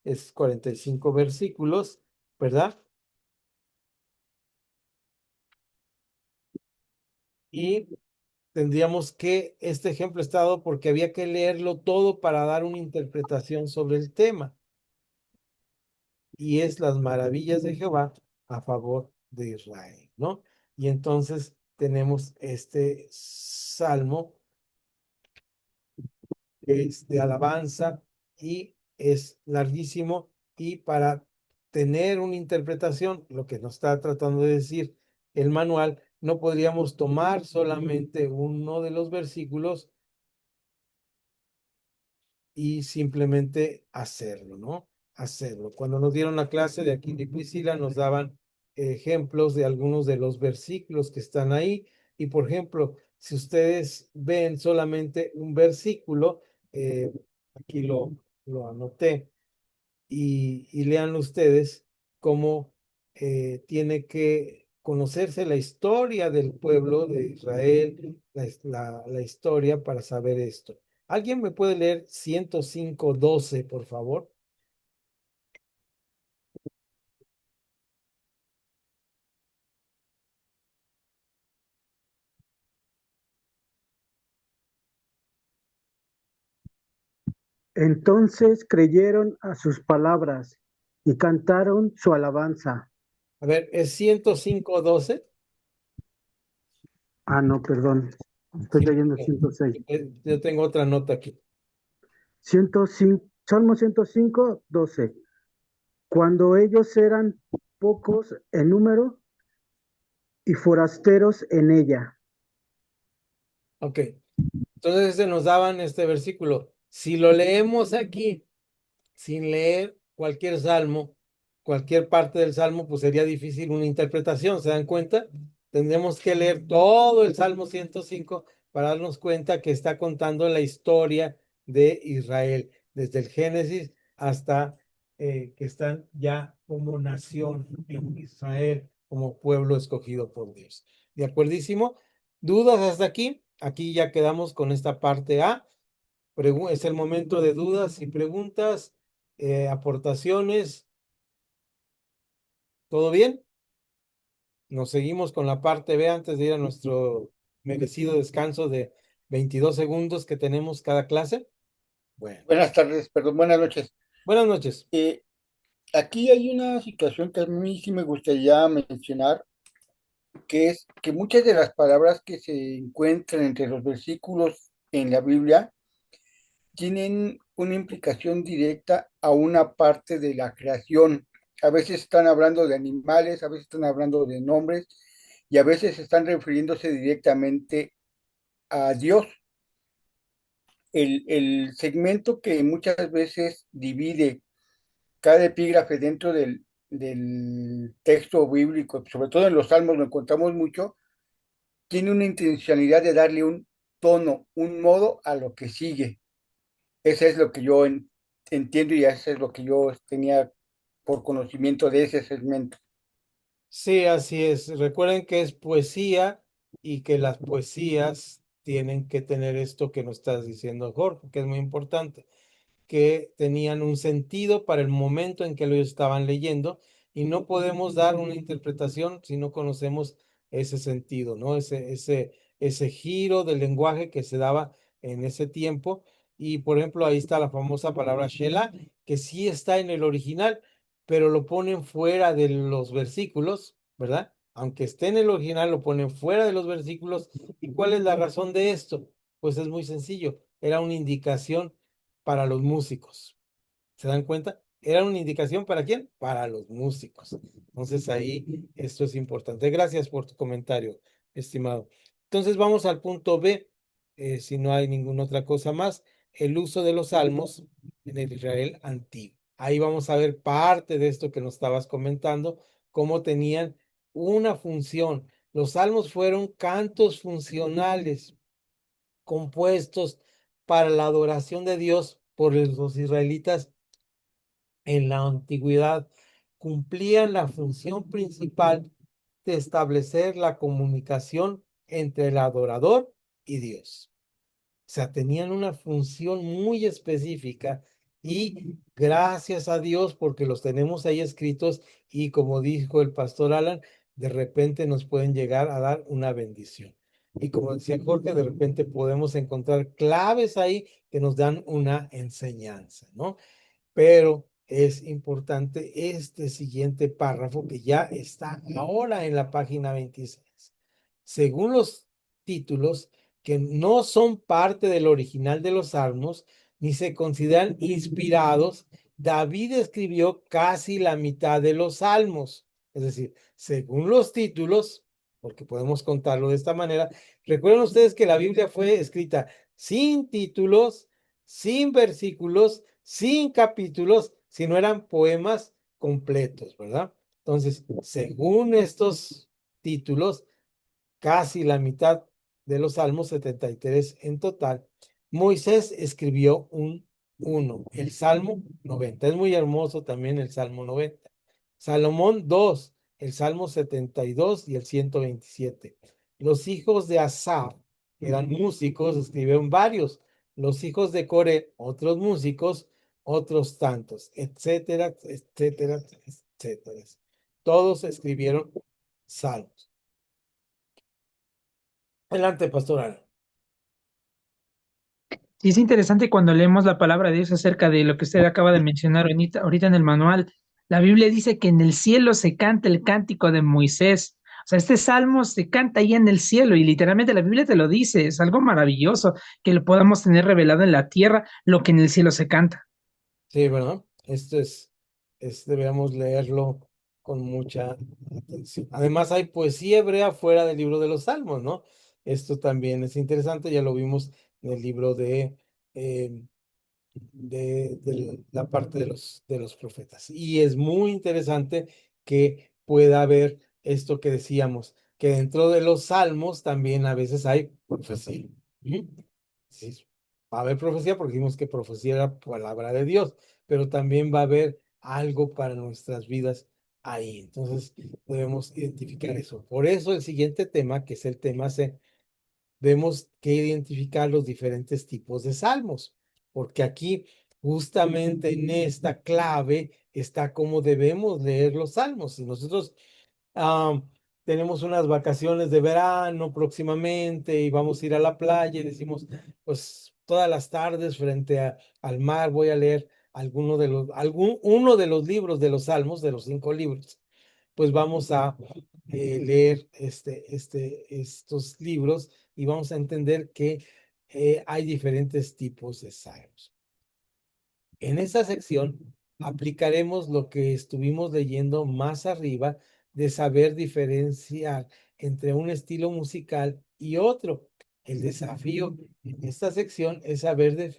S1: es 45 versículos, ¿verdad? Y tendríamos que, este ejemplo está dado porque había que leerlo todo para dar una interpretación sobre el tema. Y es las maravillas de Jehová a favor de Israel, ¿no? Y entonces tenemos este salmo que es de alabanza y es larguísimo, y para tener una interpretación, lo que nos está tratando de decir el manual, no podríamos tomar solamente uno de los versículos y simplemente hacerlo, ¿no? Hacerlo. Cuando nos dieron la clase de Aquila y Priscila, nos daban ejemplos de algunos de los versículos que están ahí. Y por ejemplo, si ustedes ven solamente un versículo, aquí lo anoté, y lean ustedes cómo tiene que conocerse la historia del pueblo de Israel, la historia para saber esto. ¿Alguien me puede leer 105:12, por favor?
S5: Entonces creyeron a sus palabras y cantaron su alabanza.
S1: A ver, ¿es 105:12?
S5: Ah, no, perdón. Estoy leyendo 106.
S1: Yo tengo otra nota aquí.
S5: 105, Salmo 105, 12. Cuando ellos eran pocos en número y forasteros en ella.
S1: Ok. Entonces nos daban este versículo. Si lo leemos aquí, sin leer cualquier salmo, cualquier parte del salmo, pues sería difícil una interpretación, ¿se dan cuenta? Tendremos que leer todo el Salmo 105 para darnos cuenta que está contando la historia de Israel, desde el Génesis hasta que están ya como nación en Israel, como pueblo escogido por Dios. ¿De acuerdísimo? ¿Dudas hasta aquí? Aquí ya quedamos con esta parte A. Es el momento de dudas y preguntas, aportaciones. ¿Todo bien? Nos seguimos con la parte B antes de ir a nuestro merecido descanso de 22 segundos que tenemos cada clase. Bueno,
S4: Buenas tardes, perdón, buenas noches.
S1: buenas noches.
S4: Aquí hay una situación que a mí sí me gustaría mencionar, que es que muchas de las palabras que se encuentran entre los versículos en la Biblia tienen una implicación directa a una parte de la creación. A veces están hablando de animales, a veces están hablando de nombres y a veces están refiriéndose directamente a Dios. El segmento que muchas veces divide cada epígrafe dentro del texto bíblico, sobre todo en los salmos lo encontramos mucho, tiene una intencionalidad de darle un tono, un modo a lo que sigue. Eso es lo que yo entiendo y eso es lo que yo tenía por conocimiento de ese segmento.
S1: Sí, así es. Recuerden que es poesía y que las poesías tienen que tener esto que nos estás diciendo, Jorge, que es muy importante, que tenían un sentido para el momento en que lo estaban leyendo y no podemos dar una interpretación si no conocemos ese sentido, ¿no? Ese giro del lenguaje que se daba en ese tiempo. Y por ejemplo, ahí está la famosa palabra Shelah, que sí está en el original, pero lo ponen fuera de los versículos, ¿verdad? Aunque esté en el original, lo ponen fuera de los versículos. ¿Y cuál es la razón de esto? Pues es muy sencillo. Era una indicación para los músicos. ¿Se dan cuenta? Era una indicación para quién? Para los músicos. Entonces ahí esto es importante. Gracias por tu comentario, estimado. Entonces vamos al punto B, si no hay ninguna otra cosa más, el uso de los salmos en el Israel antiguo. Ahí vamos a ver parte de esto que nos estabas comentando, cómo tenían una función. Los salmos fueron cantos funcionales compuestos para la adoración de Dios por los israelitas en la antigüedad. Cumplían la función principal de establecer la comunicación entre el adorador y Dios. O sea, tenían una función muy específica y gracias a Dios porque los tenemos ahí escritos y como dijo el pastor Alan, de repente nos pueden llegar a dar una bendición. Y como decía Jorge, de repente podemos encontrar claves ahí que nos dan una enseñanza, ¿no? Pero es importante este siguiente párrafo que ya está ahora en la página 26. Según los títulos que no son parte del original de los Salmos, ni se consideran inspirados, David escribió casi la mitad de los Salmos. Es decir, según los títulos, porque podemos contarlo de esta manera, recuerden ustedes que la Biblia fue escrita sin títulos, sin versículos, sin capítulos, sino eran poemas completos, ¿verdad? Entonces, según estos títulos, casi la mitad de los salmos, 73 en total, Moisés escribió uno, el Salmo 90. Es muy hermoso también el Salmo 90. Salomón dos, el Salmo 72 y el 127. Los hijos de Asaf eran músicos, escribieron varios. Los hijos de Coré, otros músicos, otros tantos, etcétera, etcétera, etcétera. Todos escribieron salmos. Adelante, pastoral.
S3: Sí, es interesante cuando leemos la palabra de Dios acerca de lo que usted acaba de mencionar ahorita en el manual. La Biblia dice que en el cielo se canta el cántico de Moisés. O sea, este salmo se canta ahí en el cielo y literalmente la Biblia te lo dice. Es algo maravilloso que lo podamos tener revelado en la tierra, lo que en el cielo se canta.
S1: Sí, ¿verdad? Esto debemos leerlo con mucha atención. Además, hay poesía hebrea fuera del libro de los Salmos, ¿no? Esto también es interesante, ya lo vimos en el libro eh, de la parte de los profetas. Y es muy interesante que pueda haber esto que decíamos, que dentro de los salmos también a veces hay profecía. ¿Mm? Sí, va a haber profecía porque dijimos que profecía era palabra de Dios, pero también va a haber algo para nuestras vidas ahí. Entonces debemos identificar eso. Por eso el siguiente tema, que es el tema C, vemos que identificar los diferentes tipos de salmos, porque aquí justamente en esta clave está cómo debemos leer los salmos. Si nosotros tenemos unas vacaciones de verano próximamente y vamos a ir a la playa y decimos, pues todas las tardes al mar voy a leer uno de los libros de los salmos, de los 5 libros, pues vamos a leer estos libros y vamos a entender que hay diferentes tipos de salmos. En esta sección aplicaremos lo que estuvimos leyendo más arriba de saber diferenciar entre un estilo musical y otro. El desafío en esta sección es saber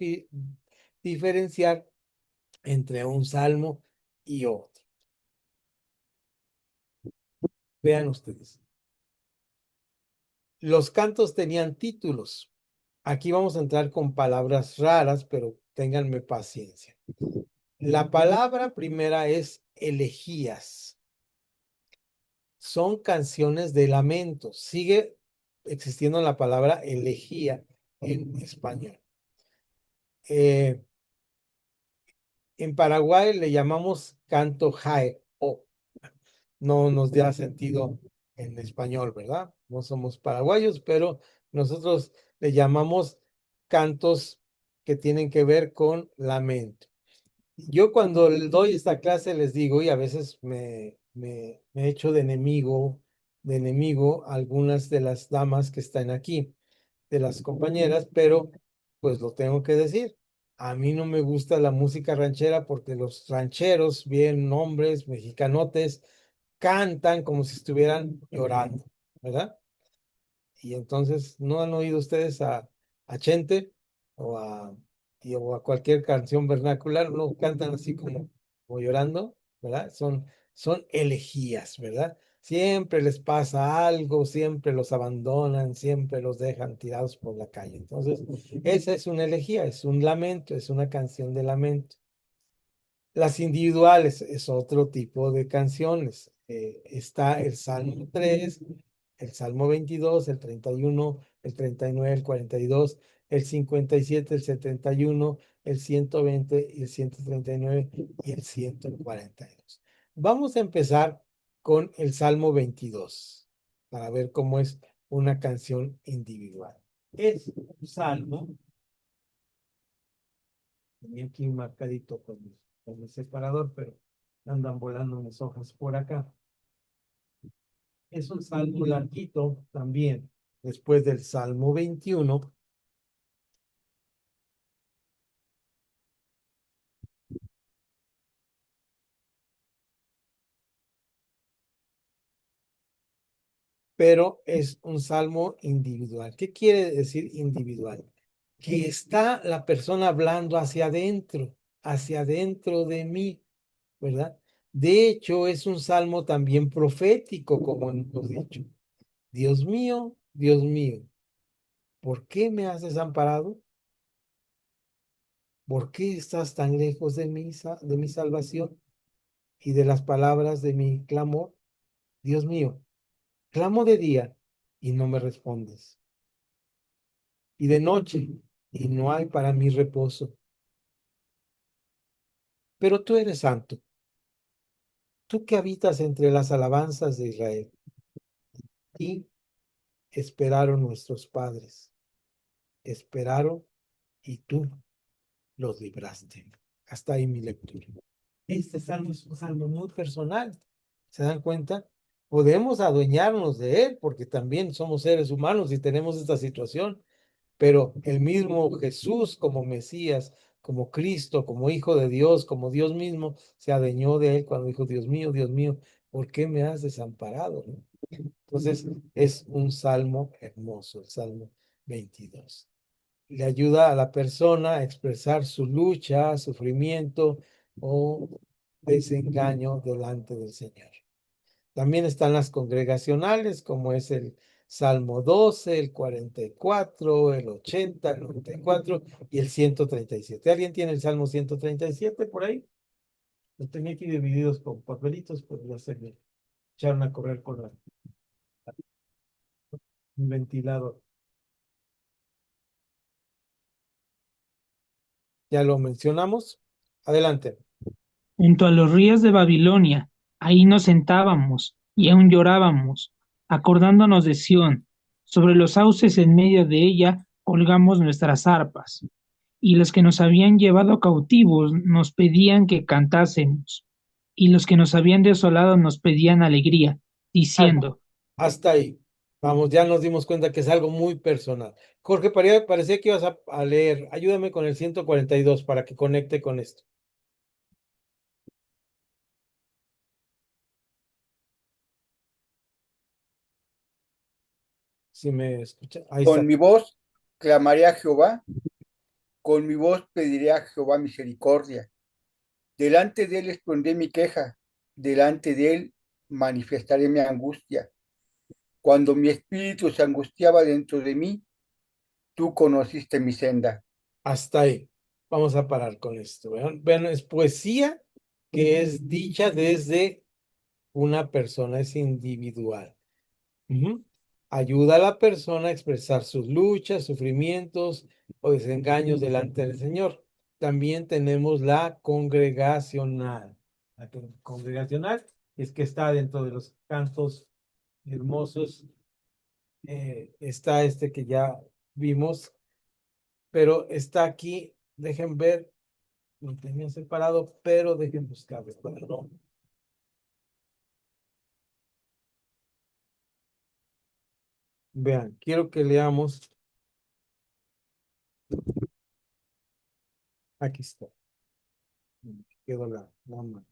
S1: diferenciar entre un salmo y otro. Vean ustedes. Los cantos tenían títulos. Aquí vamos a entrar con palabras raras, pero ténganme paciencia. La palabra primera es elegías. Son canciones de lamento. Sigue existiendo la palabra elegía en español. En Paraguay le llamamos canto jae o. No nos da sentido en español, ¿verdad? No somos paraguayos, pero nosotros le llamamos cantos que tienen que ver con lamento. Yo cuando doy esta clase les digo, y a veces me echo de enemigo a algunas de las damas que están aquí, de las compañeras, pero pues lo tengo que decir. A mí no me gusta la música ranchera porque los rancheros, bien hombres, mexicanotes, cantan como si estuvieran llorando, ¿verdad? Y entonces, ¿no han oído ustedes a Chente o o a cualquier canción vernacular? No cantan así como llorando, ¿verdad? Son elegías, ¿verdad? Siempre les pasa algo, siempre los abandonan, siempre los dejan tirados por la calle. Entonces, esa es una elegía, es un lamento, es una canción de lamento. Las individuales es otro tipo de canciones. Está el Salmo 3, el Salmo 22, el 31, el 39, el 42, el 57, el 71, el 120, el 139 y el 142. Vamos a empezar con el Salmo 22 para ver cómo es una canción individual. Es un salmo, tenía aquí un marcadito con el separador, pero andan volando mis hojas por acá. Es un salmo larguito también, después del Salmo 21. Pero es un salmo individual. ¿Qué quiere decir individual? Que está la persona hablando hacia adentro de mí, ¿verdad? De hecho, es un salmo también profético, como hemos dicho. Dios mío, ¿por qué me has desamparado? ¿Por qué estás tan lejos de de mi salvación y de las palabras de mi clamor? Dios mío, clamo de día y no me respondes, y de noche y no hay para mí reposo. Pero tú eres santo, tú que habitas entre las alabanzas de Israel. Y esperaron nuestros padres, esperaron y tú los libraste. Hasta ahí mi lectura. Este salmo es un salmo muy personal. ¿Se dan cuenta? Podemos adueñarnos de él porque también somos seres humanos y tenemos esta situación, pero el mismo Jesús como Mesías, como Cristo, como Hijo de Dios, como Dios mismo, se adueñó de él cuando dijo, Dios mío, ¿por qué me has desamparado? Entonces, es un salmo hermoso, el Salmo 22. Le ayuda a la persona a expresar su lucha, sufrimiento o desengaño delante del Señor. También están las congregacionales, como es el Salmo 12, el 44, el 80, el 94 y el 137. ¿Alguien tiene el Salmo 137 por ahí? Los tenía aquí divididos con papelitos, pues ya se me echaron a correr con un ventilador. Ya lo mencionamos. Adelante.
S3: Junto a los ríos de Babilonia, ahí nos sentábamos y aún llorábamos, acordándonos de Sión. Sobre los sauces en medio de ella colgamos nuestras arpas, y los que nos habían llevado cautivos nos pedían que cantásemos, y los que nos habían desolado nos pedían alegría,
S1: Algo.
S3: diciendo,
S1: Hasta ahí. Vamos, ya nos dimos cuenta que es algo muy personal. Jorge, parecía que ibas a leer. Ayúdame con el 142 para que conecte con esto. Si me escucha. Ahí
S4: Con
S1: está.
S4: mi voz clamaré a Jehová, con mi voz pediré a Jehová misericordia. Delante de él expondré mi queja, delante de él manifestaré mi angustia. Cuando mi espíritu se angustiaba dentro de mí, tú conociste mi senda.
S1: Hasta ahí. Vamos a parar con esto. Vean, vean, es poesía que es dicha desde una persona, es individual. Ujú. Ayuda a la persona a expresar sus luchas, sufrimientos o desengaños delante del Señor. También tenemos la congregacional. Congregacional es que está dentro de los cantos hermosos. Está este que ya vimos, pero está aquí. Dejen ver, lo tenía separado, pero dejen buscarlo. No. Vean, quiero que leamos. Aquí está. Quedó la mano.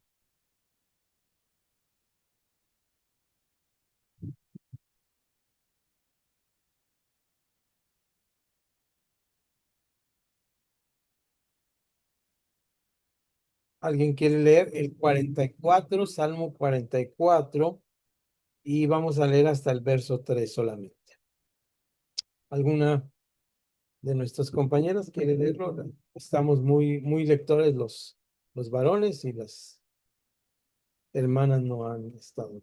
S1: ¿Alguien quiere leer el 44, Salmo 44? Y vamos a leer hasta el verso 3 solamente. ¿Alguna de nuestros compañeros quiere leerlo? Estamos muy lectores los varones y las hermanas no han estado.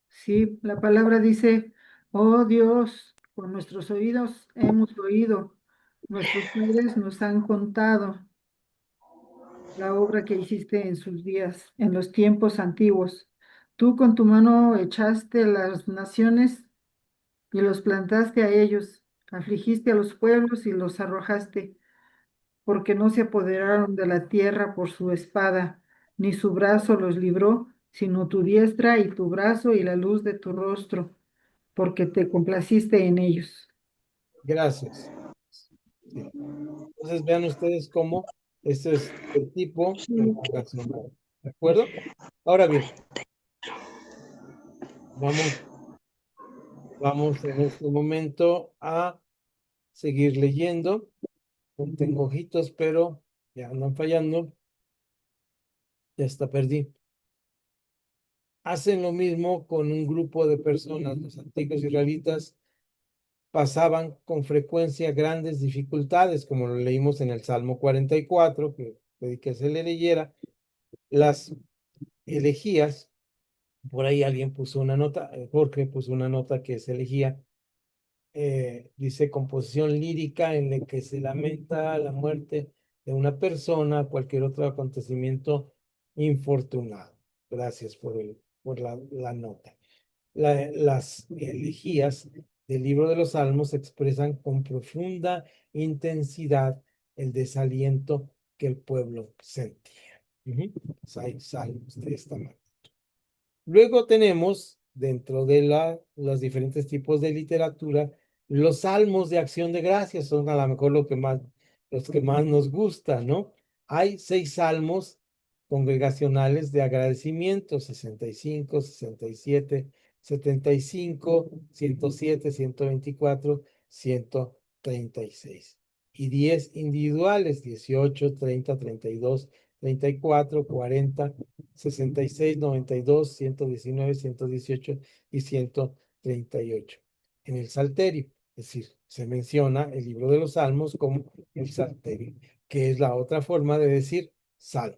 S6: Sí, la palabra dice, oh Dios, por nuestros oídos hemos oído, nuestros padres nos han contado la obra que hiciste en sus días, en los tiempos antiguos. Tú con tu mano echaste las naciones y los plantaste a ellos, afligiste a los pueblos y los arrojaste, porque no se apoderaron de la tierra por su espada, ni su brazo los libró, sino tu diestra y tu brazo y la luz de tu rostro, porque te complaciste en ellos.
S1: Gracias. Sí. Entonces vean ustedes cómo este es el tipo conjugacional. ¿De acuerdo? Ahora bien, vamos, vamos en este momento a seguir leyendo. No tengo ojitos, pero ya andan fallando. Ya está, perdí. Hacen lo mismo con un grupo de personas. Los antiguos israelitas pasaban con frecuencia grandes dificultades, como lo leímos en el Salmo 44, que pedí que se le leyera. Las elegías, por ahí alguien puso una nota, Jorge puso una nota que se elegía, dice composición lírica en la que se lamenta la muerte de una persona, cualquier otro acontecimiento infortunado. Gracias por la nota. Las elegías del libro de los Salmos expresan con profunda intensidad el desaliento que el pueblo sentía. Hay salmos de esta manera. Luego tenemos, dentro de los diferentes tipos de literatura, los salmos de acción de gracias, son a lo mejor los que más nos gustan, ¿no? Hay 6 salmos congregacionales de agradecimiento: 65, 67, 75, 107, 124, 136. Y 10 individuales: 18, 30, 32, 34, 40, 66, 92, 119, 118 y 138. En el Salterio, es decir, se menciona el libro de los Salmos como el Salterio, que es la otra forma de decir salmo.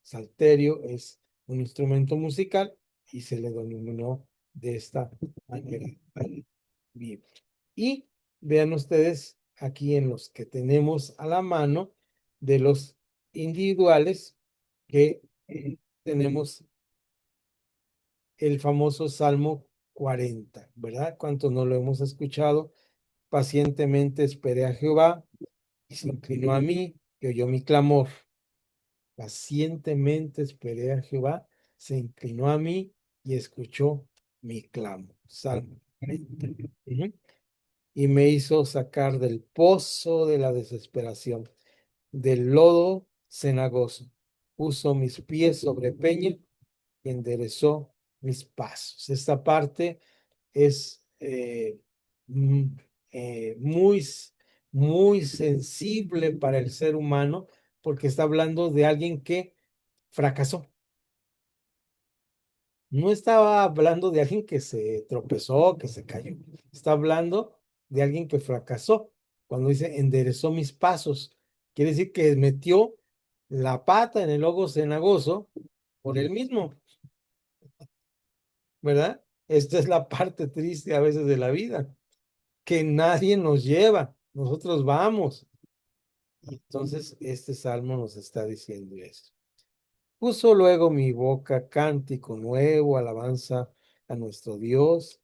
S1: Salterio es un instrumento musical y se le denominó de esta manera al vibro. Y vean ustedes aquí en los que tenemos a la mano de los individuales que tenemos el famoso Salmo 40, ¿verdad? ¿Cuántos no lo hemos escuchado? Pacientemente esperé a Jehová y se inclinó a mí, que oyó mi clamor. Pacientemente esperé a Jehová, se inclinó a mí y escuchó mi clamor. Salmo 40. Y me hizo sacar del pozo de la desesperación, del lodo cenagoso. Puso mis pies sobre peña y enderezó mis pasos. Esta parte es mm, muy, muy sensible para el ser humano porque está hablando de alguien que fracasó. No estaba hablando de alguien que se tropezó, que se cayó. Está hablando de alguien que fracasó. Cuando dice enderezó mis pasos, quiere decir que metió la pata en el lodo cenagoso por él mismo, ¿verdad? Esta es la parte triste a veces de la vida, que nadie nos lleva, nosotros vamos. Entonces, este salmo nos está diciendo esto. Puso luego mi boca cántico nuevo, alabanza a nuestro Dios.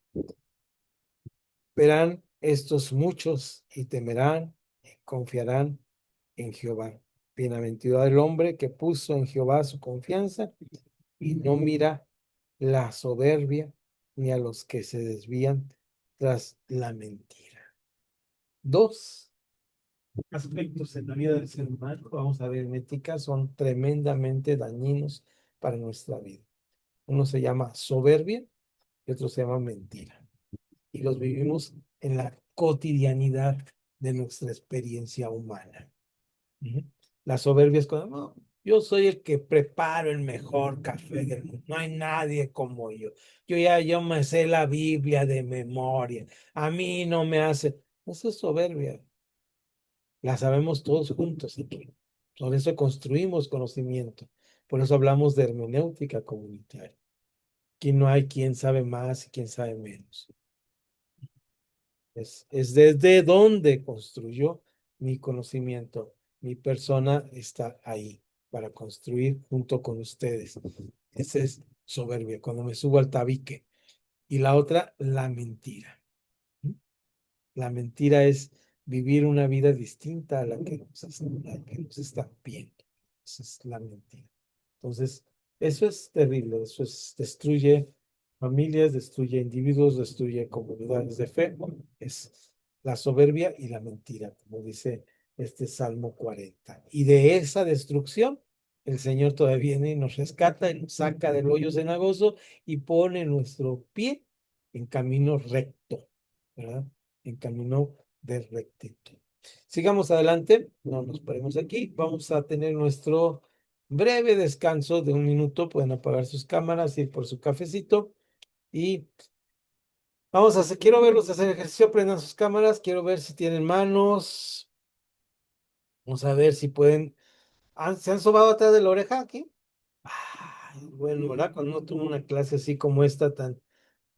S1: Verán estos muchos y temerán y confiarán en Jehová. Bienaventurado el hombre que puso en Jehová su confianza y no mira la soberbia ni a los que se desvían tras la mentira. Dos aspectos en la vida del ser humano, vamos a ver en ética, son tremendamente dañinos para nuestra vida. Uno se llama soberbia y otro se llama mentira. Y los vivimos en la cotidianidad de nuestra experiencia humana. La soberbia es cuando no, yo soy el que preparo el mejor café del mundo. No hay nadie como yo. Yo me sé la Biblia de memoria. A mí no me hace. Eso es soberbia. La sabemos todos juntos aquí. Por eso construimos conocimiento. Por eso hablamos de hermenéutica comunitaria. Aquí no hay quien sabe más y quien sabe menos. Es desde donde construyó mi conocimiento. Mi persona está ahí para construir junto con ustedes. Esa es soberbia, cuando me subo al tabique. Y la otra, la mentira. La mentira es vivir una vida distinta a la que nos está viendo. Esa es la mentira. Entonces, eso es terrible, destruye familias, destruye individuos, destruye comunidades de fe. Es la soberbia y la mentira, como dice este Salmo 40. Y de esa destrucción, el Señor todavía viene y nos rescata y nos saca del hoyo cenagoso y pone nuestro pie en camino recto, ¿verdad? En camino de rectitud. Sigamos adelante, no nos paremos aquí, vamos a tener nuestro breve descanso de un minuto, pueden apagar sus cámaras, ir por su cafecito y vamos a hacer, quiero verlos hacer ejercicio, prendan sus cámaras, quiero ver si tienen manos, vamos a ver si pueden, ¿se han sobado atrás de la oreja aquí? Ay, bueno, ¿verdad? Cuando uno tuvo una clase así como esta tan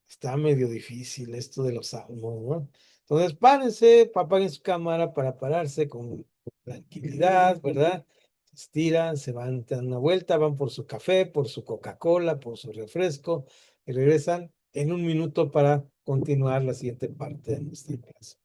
S1: está medio difícil esto de los salmos, ¿no? Entonces, párense, apaguen su cámara para pararse con tranquilidad, ¿verdad? Se estiran, se van, dan una vuelta, van por su café, por su Coca-Cola, por su refresco y regresan en un minuto para continuar la siguiente parte de nuestra clase.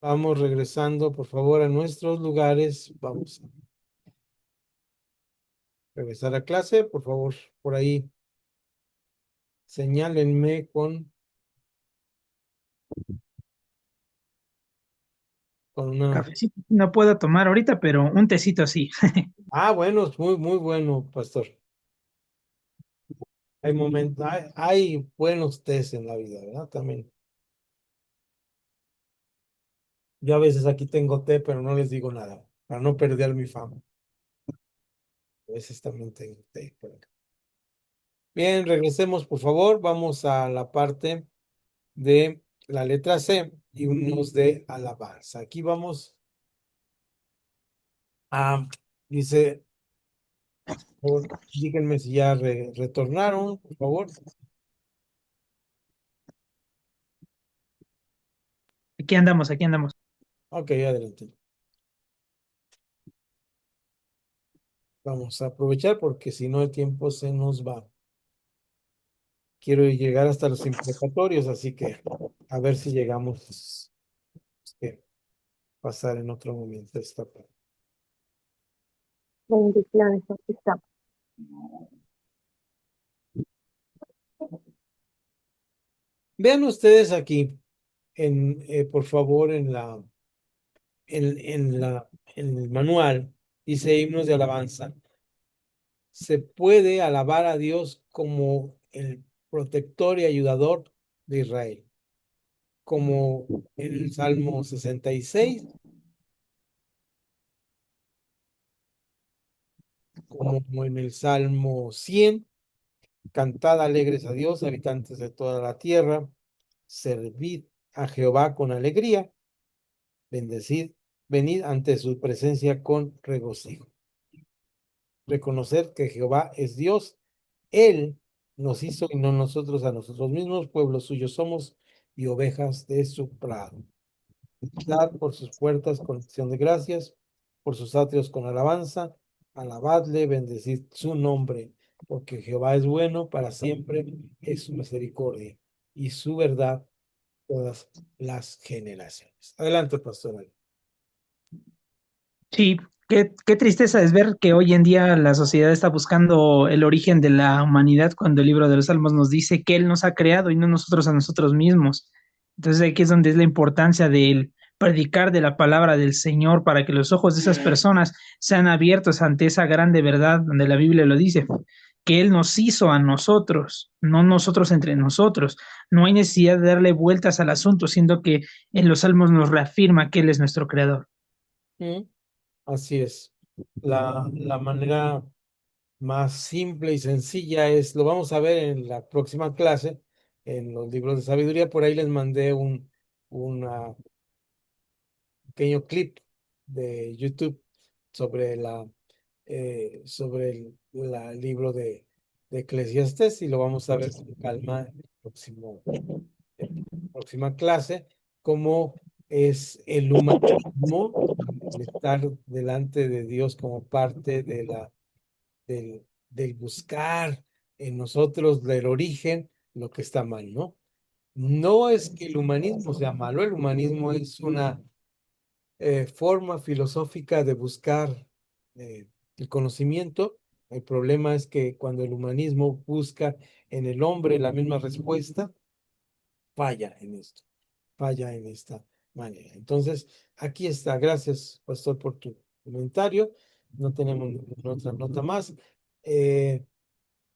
S1: Vamos regresando, por favor, a nuestros lugares. Vamos a regresar a clase, por favor, por ahí. Señálenme con una...
S3: Cafecito no puedo tomar ahorita, pero un tecito sí.
S1: Ah, bueno, es muy, muy bueno, pastor. Hay momentos, hay buenos tés en la vida, ¿verdad? También. Yo a veces aquí tengo té, pero no les digo nada, para no perder mi fama. A veces también tengo té por acá. Bien, regresemos, por favor. Vamos a la parte de la letra C y unos de alabanza. Aquí vamos a, dice, díganme si ya retornaron, por favor.
S3: Aquí andamos, aquí andamos.
S1: Ok, adelante. Vamos a aprovechar porque si no el tiempo se nos va. Quiero llegar hasta los imprecatorios, así que a ver si llegamos a pasar en otro momento esta parte.
S2: Bendiciones, aquí estamos.
S1: Vean ustedes aquí, por favor, en el manual, dice himnos de alabanza. Se puede alabar a Dios como el protector y ayudador de Israel, como en el Salmo 66, como en el Salmo 100. Cantad alegres a Dios, habitantes de toda la tierra, servid a Jehová con alegría, bendecid, venid ante su presencia con regocijo. Reconocer que Jehová es Dios, Él nos hizo y no nosotros a nosotros mismos, pueblos suyos somos y ovejas de su prado. Dad por sus puertas con acción de gracias, por sus atrios con alabanza, alabadle, bendecid su nombre, porque Jehová es bueno, para siempre es su misericordia y su verdad todas las generaciones. Adelante, pastor.
S3: Sí, qué tristeza es ver que hoy en día la sociedad está buscando el origen de la humanidad cuando el libro de los Salmos nos dice que Él nos ha creado y no nosotros a nosotros mismos. Entonces aquí es donde es la importancia del predicar de la palabra del Señor para que los ojos de esas personas sean abiertos ante esa grande verdad donde la Biblia lo dice, que Él nos hizo a nosotros, no nosotros entre nosotros. No hay necesidad de darle vueltas al asunto, siendo que en los Salmos nos reafirma que Él es nuestro creador.
S1: Mm, Así es. La manera más simple y sencilla es, lo vamos a ver en la próxima clase, en los libros de sabiduría. Por ahí les mandé un pequeño clip de YouTube sobre el libro de Eclesiastés y lo vamos a ver con calma en próxima clase, cómo es el humanismo, el estar delante de Dios como parte del buscar en nosotros del origen lo que está mal, ¿no? No es que el humanismo sea malo, el humanismo es una forma filosófica de buscar el conocimiento. El problema es que cuando el humanismo busca en el hombre la misma respuesta, falla en esto, falla en esta manera. Entonces, aquí está. Gracias, pastor, por tu comentario. No tenemos ninguna otra nota más. Eh,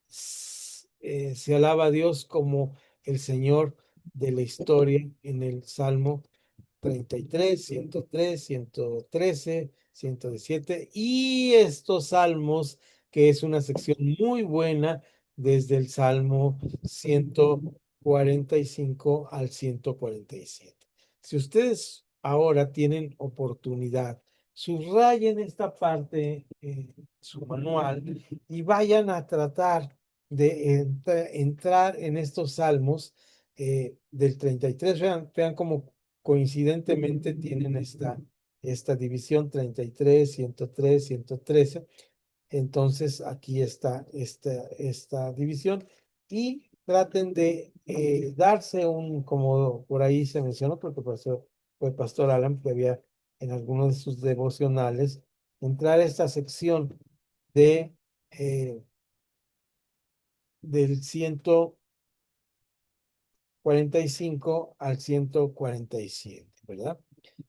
S1: Se alaba a Dios como el Señor de la historia en el Salmo 33, 103, 113, 117 y estos salmos, que es una sección muy buena desde el Salmo 145 al 147. Si ustedes ahora tienen oportunidad, subrayen esta parte en su manual y vayan a tratar de entrar en estos salmos del 33. Vean cómo coincidentemente tienen esta división 33, 103, 113. Entonces aquí está esta división y traten de darse como por ahí se mencionó, porque por eso fue el pastor Alan, que había en algunos de sus devocionales, entrar a esta sección de, del 145 al 147, ¿verdad?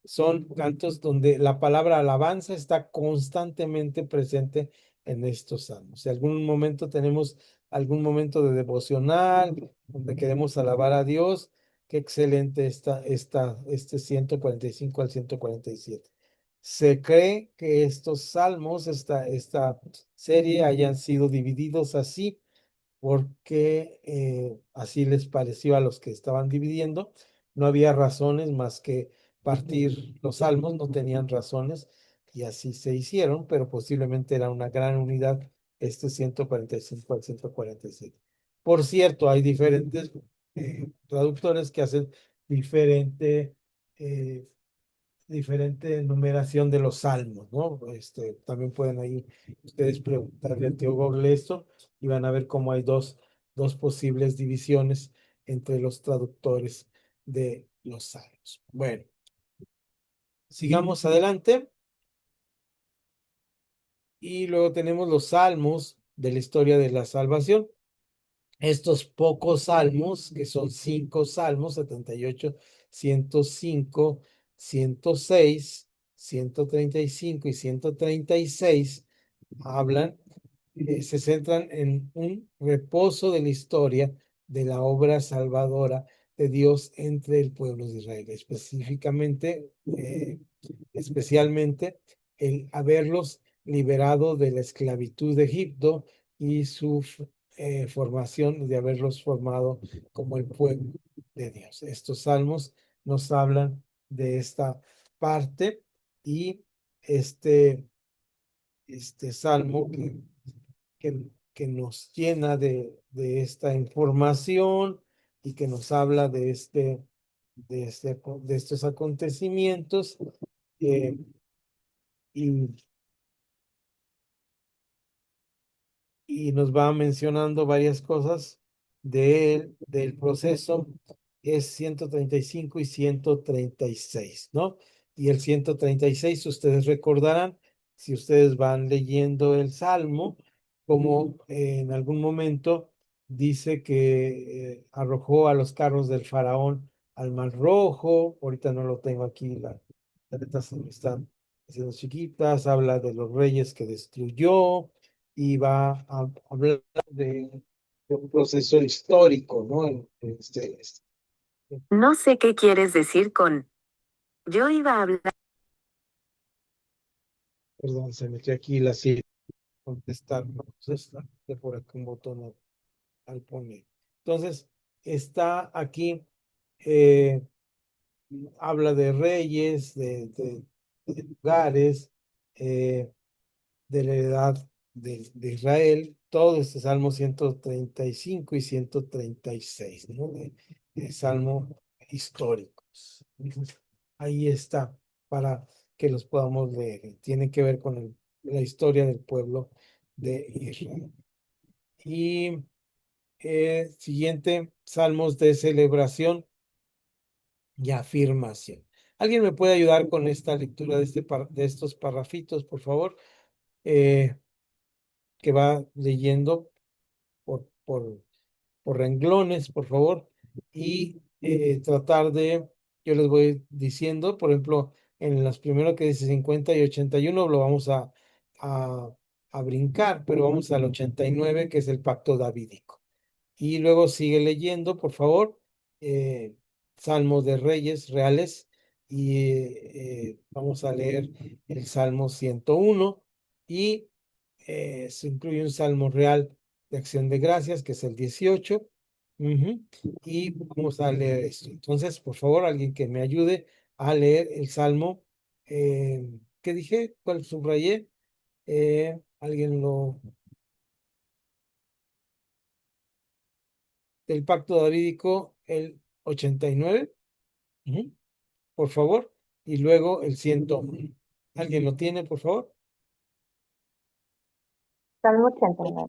S1: Son cantos donde la palabra alabanza está constantemente presente en estos salmos. Si algún momento tenemos algún momento de devocional donde queremos alabar a Dios, qué excelente este 145 al 147. Se cree que estos salmos, esta serie, hayan sido divididos así porque así les pareció a los que estaban dividiendo. No había razones más que partir los salmos, no tenían razones y así se hicieron, pero posiblemente era una gran unidad este 145 al 147. Por cierto, hay diferentes traductores que hacen diferente eh, diferente numeración de los salmos, ¿no? También pueden ahí ustedes preguntarle al tío Google esto y van a ver cómo hay dos posibles divisiones entre los traductores de los salmos. Bueno, sigamos adelante. Y luego tenemos los salmos de la historia de la salvación. Estos pocos salmos, que son 5 salmos, 78, 105, 106, 135 y 136, hablan, se centran en un reposo de la historia de la obra salvadora de Dios entre el pueblo de Israel, especialmente el haberlos liberado de la esclavitud de Egipto y su formación, de haberlos formado como el pueblo de Dios. Estos salmos nos hablan de esta parte y este salmo que nos llena de esta información y que nos habla de estos acontecimientos eh, y y nos va mencionando varias cosas del proceso. Es 135 y 136, ¿no? Y el 136, ustedes recordarán, si ustedes van leyendo el Salmo, como en algún momento dice que arrojó a los carros del faraón al mar rojo. Ahorita no lo tengo aquí, las letras se me están haciendo chiquitas. Habla de los reyes que destruyó y va a hablar de un proceso histórico, ¿no? No sé qué quieres decir con yo iba a hablar. Perdón, se metió aquí la silla. Contestar, vamos a estar de por aquí un botón al poner. Entonces, está aquí, eh, habla de reyes, de lugares, de la edad de Israel, todo este Salmo 135 y 136, ¿no? De Salmo históricos. Ahí está, para que los podamos leer. Tiene que ver con la historia del pueblo de Israel. Y siguiente, salmos de celebración y afirmación. ¿Alguien me puede ayudar con esta lectura de estos parrafitos, por favor? Que va leyendo por, por, por renglones, por favor, y tratar de, yo les voy diciendo, por ejemplo, en las primeras que dice 50 y 81 lo vamos a, a brincar, pero vamos al 89, que es el pacto davídico. Y luego sigue leyendo, por favor, Salmos de Reyes Reales, y vamos a leer el Salmo 101 y se incluye un Salmo Real de Acción de Gracias, que es el 18. Y vamos a leer esto. Entonces, por favor, alguien que me ayude a leer el Salmo. ¿Qué dije? ¿Cuál subrayé? ¿Alguien lo... del pacto davídico, el 89, por favor, y luego el 101. ¿Alguien lo tiene, por favor?
S2: Salmo 89.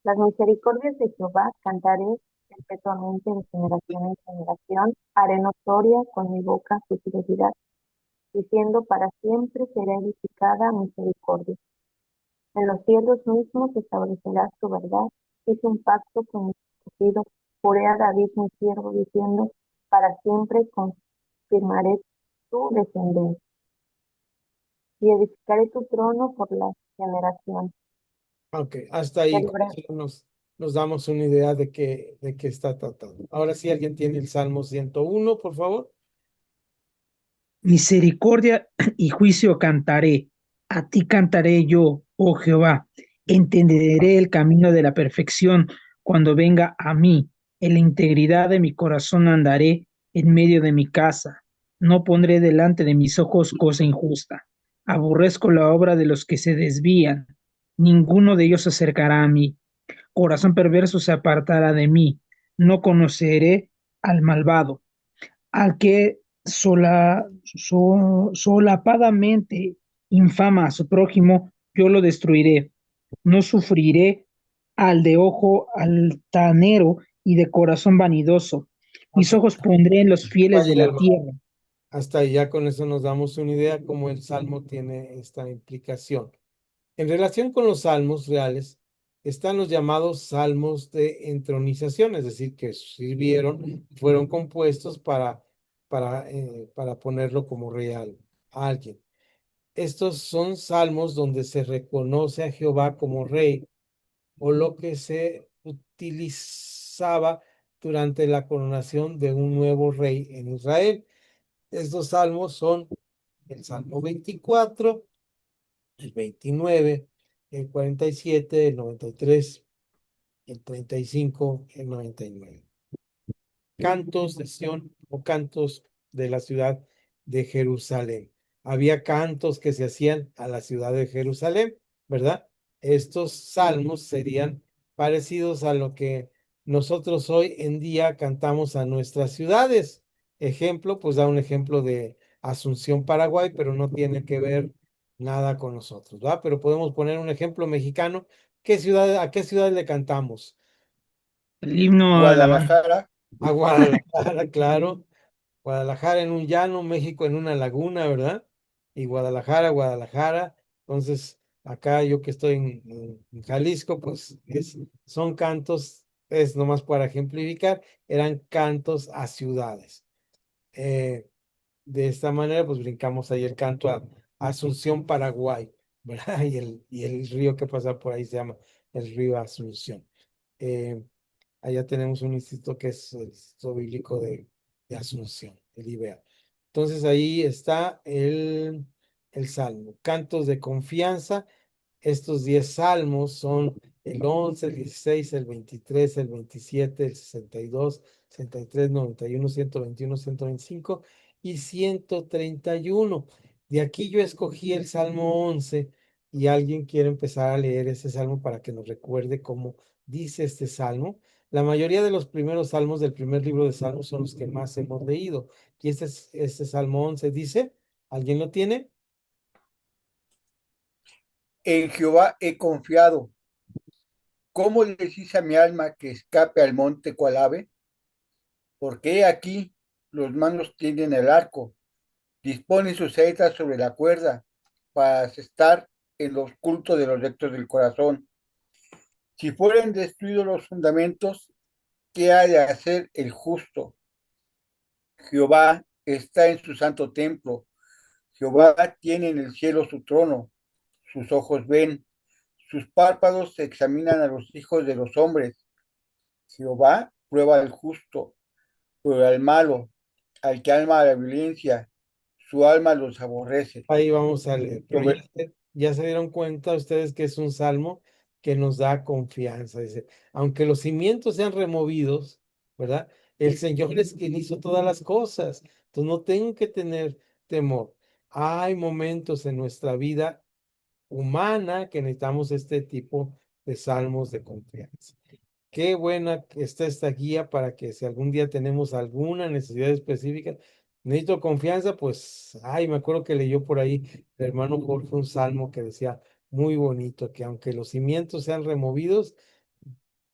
S2: Las misericordias de Jehová cantaré en perpetuamente de generación en generación. Haré notoria con mi boca su fidelidad, diciendo para siempre será edificada misericordia. En los cielos mismos establecerás tu verdad. Hice un pacto con mi escogido, juré a David mi siervo, diciendo, para siempre confirmaré tu descendencia y edificaré tu trono por las generaciones.
S1: Ok, hasta ahí con
S2: Celebra-
S1: eso nos damos una idea de qué está tratando. Ahora sí, alguien tiene el Salmo 101, por favor.
S3: Misericordia y juicio cantaré. A ti cantaré yo, oh Jehová. Entenderé el camino de la perfección cuando venga a mí. En la integridad de mi corazón andaré en medio de mi casa. No pondré delante de mis ojos cosa injusta. Aborrezco la obra de los que se desvían. Ninguno de ellos se acercará a mí. Corazón perverso se apartará de mí. No conoceré al malvado, al que solapadamente infama a su prójimo, yo lo destruiré. No sufriré al de ojo altanero y de corazón vanidoso. Mis
S1: Ok,
S3: ojos pondré en los fieles de
S1: vaya,
S3: la
S1: hermano.
S3: tierra.
S1: Hasta ahí ya con eso nos damos una idea cómo el Salmo tiene esta implicación. En relación con los salmos reales, están los llamados salmos de entronización, es decir, que sirvieron, fueron compuestos para ponerlo como real a alguien. Estos son salmos donde se reconoce a Jehová como rey, o lo que se utilizaba durante la coronación de un nuevo rey en Israel. Estos salmos son el Salmo 24, el 29, el 47, el 93, el 35, el 99. Cantos de Sión o cantos de la ciudad de Jerusalén. Había cantos que se hacían a la ciudad de Jerusalén, ¿verdad? Estos salmos serían parecidos a lo que nosotros hoy en día cantamos a nuestras ciudades. Ejemplo, pues da un ejemplo de Asunción, Paraguay, pero no tiene que ver nada con nosotros, ¿verdad? Pero podemos poner un ejemplo mexicano. ¿A qué ciudad le cantamos?
S3: El himno a la bandera.
S4: Guadalajara,
S1: A Guadalajara, claro. Guadalajara en un llano, México en una laguna, ¿verdad? Y Guadalajara, Guadalajara. Entonces, acá yo que estoy en Jalisco, pues son cantos, es nomás para ejemplificar, eran cantos a ciudades. De esta manera, pues brincamos ahí el canto a Asunción, Paraguay, ¿verdad? Y el río que pasa por ahí se llama el río Asunción. Eh, Allá tenemos un instituto que es el Instituto Bíblico de Asunción, el IBEA. Entonces ahí está el Salmo. Cantos de confianza. Estos 10 salmos son el 11, el 16, el 23, el 27, el 62, 63, 91, 121, 125 y 131. De aquí yo escogí el Salmo 11 y alguien quiere empezar a leer ese salmo para que nos recuerde cómo dice este salmo. La mayoría de los primeros salmos del primer libro de Salmos son los que más hemos leído. Y este Salmo 11 dice, ¿alguien lo tiene?
S4: en Jehová he confiado. ¿Cómo le dice a mi alma que escape al monte cual ave? Porque he aquí los manos tienden el arco, disponen sus saetas sobre la cuerda para estar en los cultos de los rectos del corazón. Si fueren destruidos los fundamentos, ¿qué ha de hacer el justo? Jehová está en su santo templo. Jehová tiene en el cielo su trono. Sus ojos ven, sus párpados examinan a los hijos de los hombres. Jehová prueba al justo, pero al malo, al que ama la violencia, su alma los aborrece.
S1: Ahí vamos a leer. Pero
S4: Sobre
S1: ya se dieron cuenta ustedes que es un salmo que nos da confianza. Dice, aunque los cimientos sean removidos, ¿verdad? El Señor es quien hizo todas las cosas. Entonces no tengo que tener temor. Hay momentos en nuestra vida humana que necesitamos este tipo de salmos de confianza. Qué buena que está esta guía para que si algún día tenemos alguna necesidad específica, necesito confianza, pues, ay, me acuerdo que leyó por ahí el hermano Jorge un salmo que decía muy bonito, que aunque los cimientos sean removidos,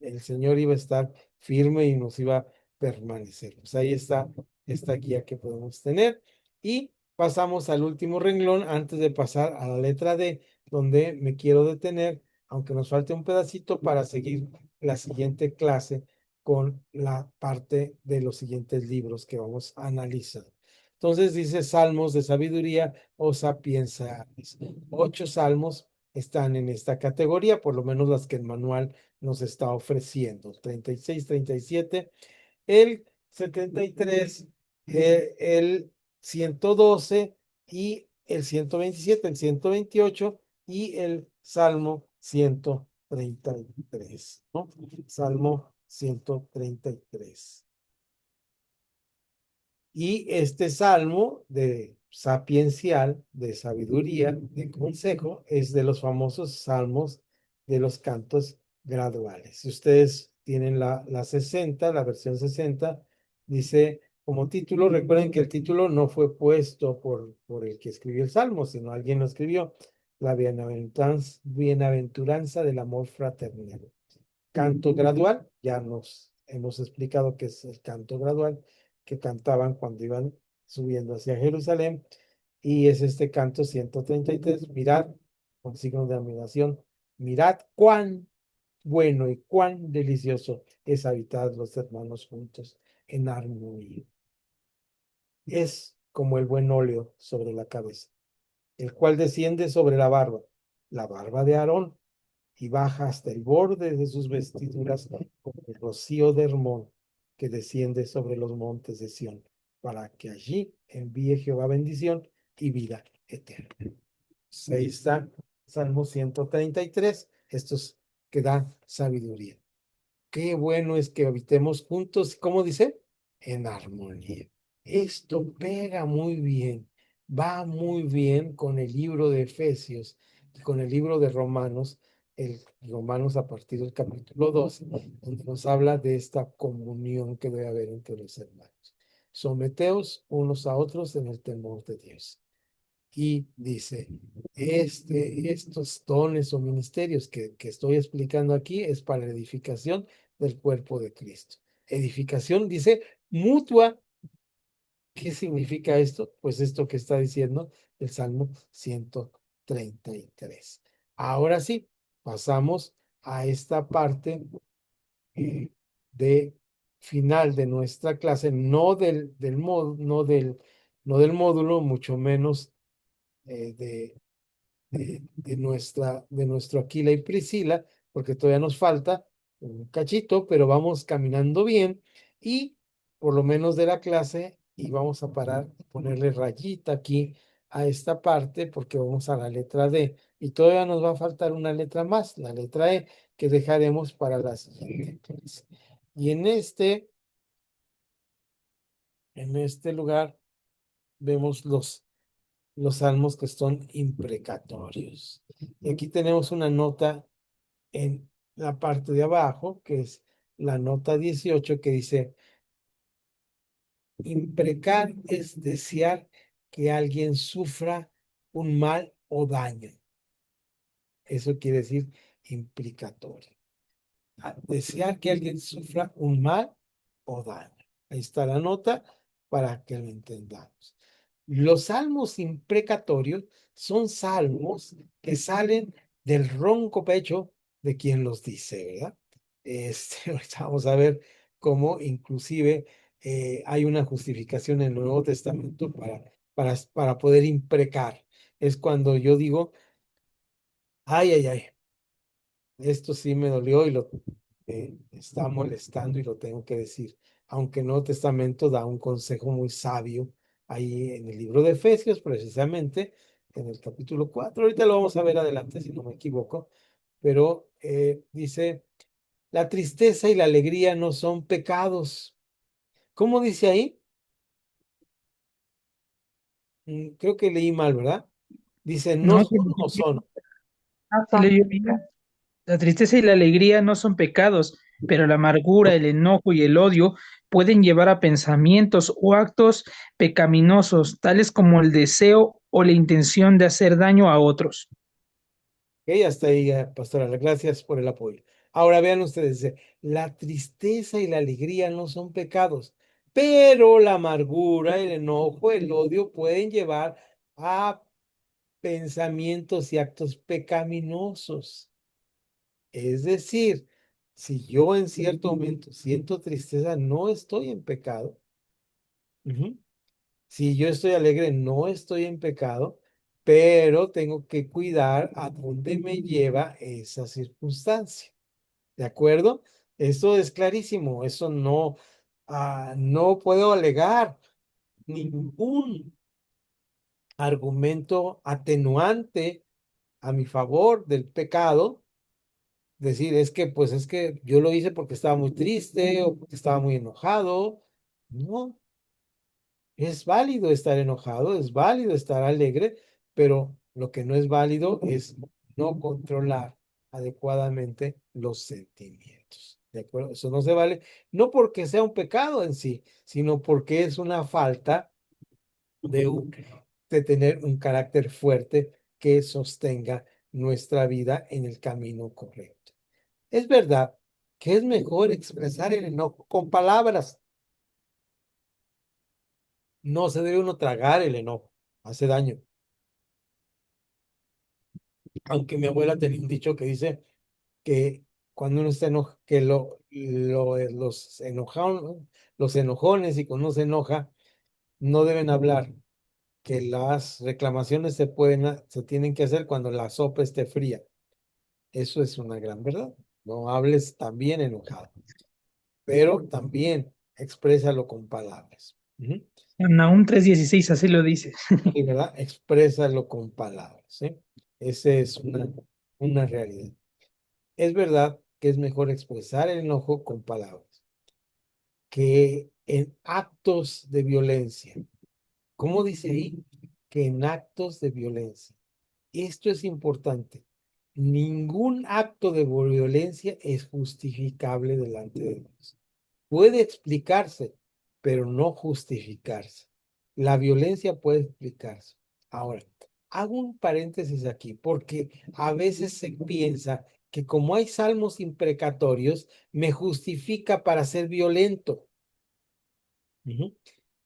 S1: el Señor iba a estar firme y nos iba a permanecer. Pues ahí está esta guía que podemos tener. Y pasamos al último renglón antes de pasar a la letra D, donde me quiero detener, aunque nos falte un pedacito para seguir la siguiente clase con la parte de los siguientes libros que vamos a analizar. Entonces dice Salmos de sabiduría o sapiensales. 8 salmos están en esta categoría, por lo menos las que el manual nos está ofreciendo. 36, 37, el 73, el 112 y el 127, el 128 y el Salmo 133, ¿no? Salmo 133. Y este salmo de sapiencial, de sabiduría, de consejo, es de los famosos salmos de los cantos graduales. Si ustedes tienen la 60, la versión 60, dice como título, recuerden que el título no fue puesto por el que escribió el salmo, sino alguien lo escribió, la bienaventuranza del amor fraternal. Canto gradual, ya nos hemos explicado qué es el canto gradual que cantaban cuando iban subiendo hacia Jerusalén, y es este canto 133, mirad, con signo de admiración, mirad cuán bueno y cuán delicioso es habitar los hermanos juntos en armonía. Es como el buen óleo sobre la cabeza, el cual desciende sobre la barba de Aarón, y baja hasta el borde de sus vestiduras como el rocío de Hermón que desciende sobre los montes de Sión, para que allí envíe Jehová bendición y vida eterna. Ahí está Salmo 133, estos que dan sabiduría. Qué bueno es que habitemos juntos, ¿cómo dice? En armonía. Esto pega muy bien, va muy bien con el libro de Efesios y con el libro de Romanos, el Romanos a partir del capítulo 12, donde nos habla de esta comunión que debe haber entre los hermanos. Someteos unos a otros en el temor de Dios. Y dice, estos dones o ministerios que estoy explicando aquí es para la edificación del cuerpo de Cristo. Edificación, dice, mutua. ¿Qué significa esto? Pues esto que está diciendo el Salmo 133. Ahora sí, pasamos a esta parte de final de nuestra clase, no del módulo, mucho menos de nuestro Aquila y Priscila, porque todavía nos falta un cachito, pero vamos caminando bien y por lo menos de la clase, y vamos a parar, ponerle rayita aquí a esta parte porque vamos a la letra D y todavía nos va a faltar una letra más, la letra E, que dejaremos para la siguiente clase. Y en este lugar vemos los salmos que son imprecatorios. Y aquí tenemos una nota en la parte de abajo, que es la nota 18, que dice, imprecar es desear que alguien sufra un mal o daño. Eso quiere decir implicatorio. Desear que alguien sufra un mal o daño. Ahí está la nota para que lo entendamos. Los salmos imprecatorios son salmos que salen del ronco pecho de quien los dice, ¿verdad? Ahorita vamos a ver cómo inclusive hay una justificación en el Nuevo Testamento para poder imprecar. Es cuando yo digo, ay, ay, ay, esto sí me dolió y lo está molestando y lo tengo que decir. Aunque el Nuevo Testamento da un consejo muy sabio ahí en el libro de Efesios, precisamente, en el capítulo 4. Ahorita lo vamos a ver adelante, si no me equivoco, pero dice, la tristeza y la alegría no son pecados. ¿Cómo dice ahí? Creo que leí mal, ¿verdad? Dice, no
S3: No,
S1: son o son.
S2: No
S3: sí
S2: son
S3: leyó bien. La tristeza y la alegría no son pecados, pero la amargura, el enojo y el odio pueden llevar a pensamientos o actos pecaminosos, tales como el deseo o la intención de hacer daño a otros.
S1: Ok, hasta ahí, pastora, gracias por el apoyo. Ahora vean ustedes, dice, la tristeza y la alegría no son pecados, pero la amargura, el enojo, el odio pueden llevar a pensamientos y actos pecaminosos. Es decir, si yo en cierto momento siento tristeza, no estoy en pecado. Ujú. Si yo estoy alegre, no estoy en pecado, pero tengo que cuidar a dónde me lleva esa circunstancia. ¿De acuerdo? Eso es clarísimo. Eso no, no puedo alegar ningún argumento atenuante a mi favor del pecado. Decir, es que, pues es que yo lo hice porque estaba muy triste o porque estaba muy enojado. No, es válido estar enojado, es válido estar alegre, pero lo que no es válido es no controlar adecuadamente los sentimientos. ¿De acuerdo? Eso no se vale, no porque sea un pecado en sí, sino porque es una falta de, de tener un carácter fuerte que sostenga nuestra vida en el camino correcto. Es verdad que es mejor expresar el enojo con palabras. No se debe uno tragar el enojo, hace daño. Aunque mi abuela tenía un dicho que dice que cuando uno está enojado, que los enojones y cuando uno se enoja, no deben hablar, que las reclamaciones se tienen que hacer cuando la sopa esté fría. Eso es una gran verdad. No hables también enojado, pero también exprésalo con palabras. Ujú.
S3: Nahum 3:16 así lo dice.
S1: Sí, ¿verdad? Exprésalo con palabras, ¿sí? Esa es una realidad. Es verdad que es mejor expresar el enojo con palabras que en actos de violencia. ¿Cómo dice ahí? Que en actos de violencia. Esto es importante. Ningún acto de violencia es justificable delante de Dios. Puede explicarse, pero no justificarse. La violencia puede explicarse. Ahora, hago un paréntesis aquí, porque a veces se piensa que como hay salmos imprecatorios, me justifica para ser violento. Ujú.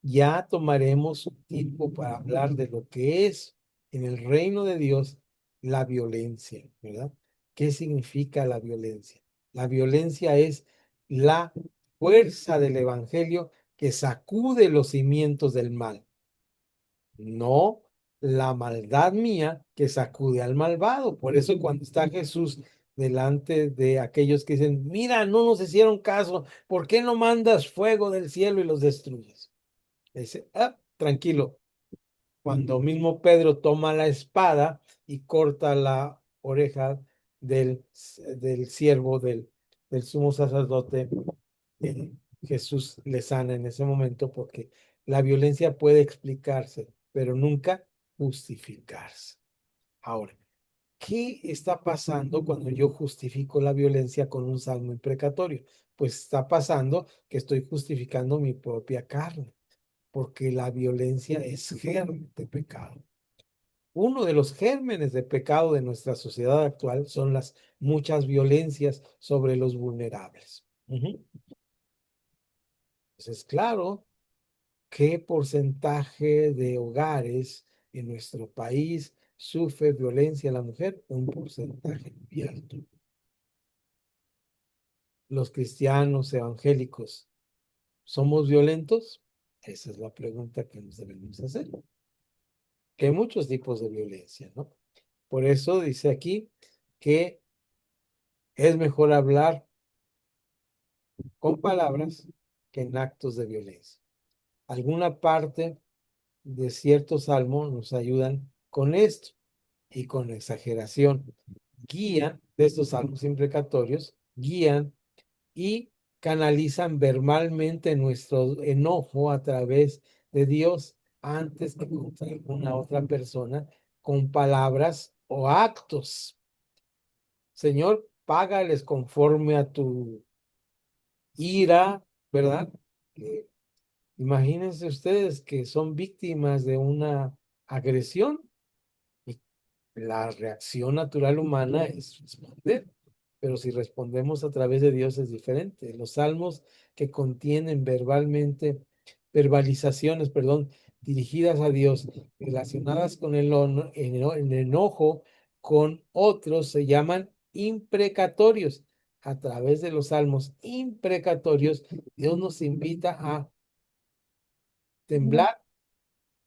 S1: Ya tomaremos un tiempo para hablar de lo que es en el reino de Dios la violencia, ¿verdad? ¿Qué significa la violencia? La violencia es la fuerza del evangelio que sacude los cimientos del mal, no la maldad mía que sacude al malvado. Por eso cuando está Jesús delante de aquellos que dicen, mira, no nos hicieron caso, ¿por qué no mandas fuego del cielo y los destruyes? Dice, tranquilo. Cuando mismo Pedro toma la espada y corta la oreja del siervo del sumo sacerdote, eh, Jesús le sana en ese momento porque la violencia puede explicarse, pero nunca justificarse. Ahora, ¿qué está pasando cuando yo justifico la violencia con un salmo imprecatorio? Pues está pasando que estoy justificando mi propia carne, porque la violencia es germen de pecado. Uno de los gérmenes de pecado de nuestra sociedad actual son las muchas violencias sobre los vulnerables. Ujú. Entonces, claro, ¿qué porcentaje de hogares en nuestro país sufre violencia a la mujer? Un porcentaje muy alto. Los cristianos evangélicos, ¿somos violentos? Esa es la pregunta que nos debemos hacer. Que hay muchos tipos de violencia, ¿no? Por eso dice aquí que es mejor hablar con palabras que en actos de violencia. Alguna parte de ciertos salmos nos ayudan con esto y con exageración. Guían de estos salmos imprecatorios, guían y canalizan verbalmente nuestro enojo a través de Dios antes que contra alguna otra persona con palabras o actos. Señor, págales conforme a tu ira, ¿verdad? Imagínense ustedes que son víctimas de una agresión y la reacción natural humana es responder. pero si respondemos a través de Dios es diferente. Los salmos que contienen verbalizaciones, perdón, dirigidas a Dios, relacionadas con el enojo con otros, se llaman imprecatorios. A través de los salmos imprecatorios, Dios nos invita a temblar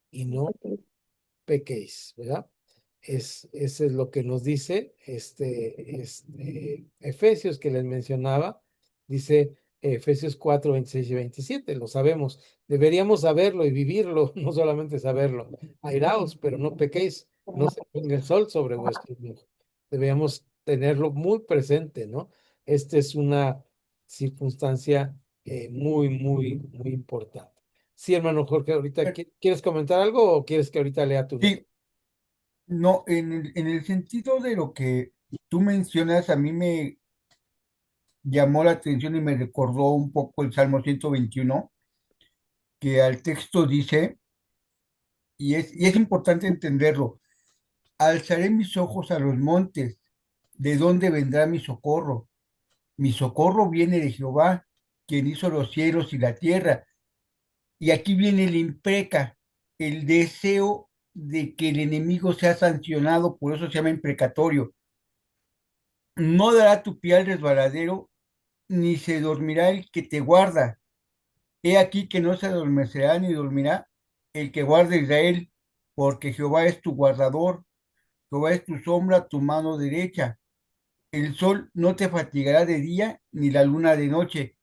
S1: y no pequéis, ¿verdad? Eso es lo que nos dice Efesios que les mencionaba, dice Efesios 4, 26 y 27, lo sabemos, deberíamos saberlo y vivirlo, no solamente saberlo. Airaos, pero no pequéis, no se ponga el sol sobre vuestro enojo. Deberíamos tenerlo muy presente, ¿no? Esta es una circunstancia muy, muy, muy importante. Sí, hermano Jorge, ahorita, ¿quieres comentar algo o quieres que ahorita lea tu nota?
S4: Sí, no, en el sentido de lo que tú mencionas, a mí me llamó la atención y me recordó un poco el Salmo 121, que al texto dice, y es importante entenderlo: alzaré mis ojos a los montes, ¿de dónde vendrá mi socorro? Mi socorro viene de Jehová, quien hizo los cielos y la tierra. Y aquí viene el impreca, el deseo de que el enemigo sea sancionado, por eso se llama imprecatorio. No dará tu pie al resbaladero, ni se dormirá el que te guarda. He aquí que no se adormecerá ni dormirá el que guarda a Israel, porque Jehová es tu guardador, Jehová es tu sombra, tu mano derecha. El sol no te fatigará de día, ni la luna de noche.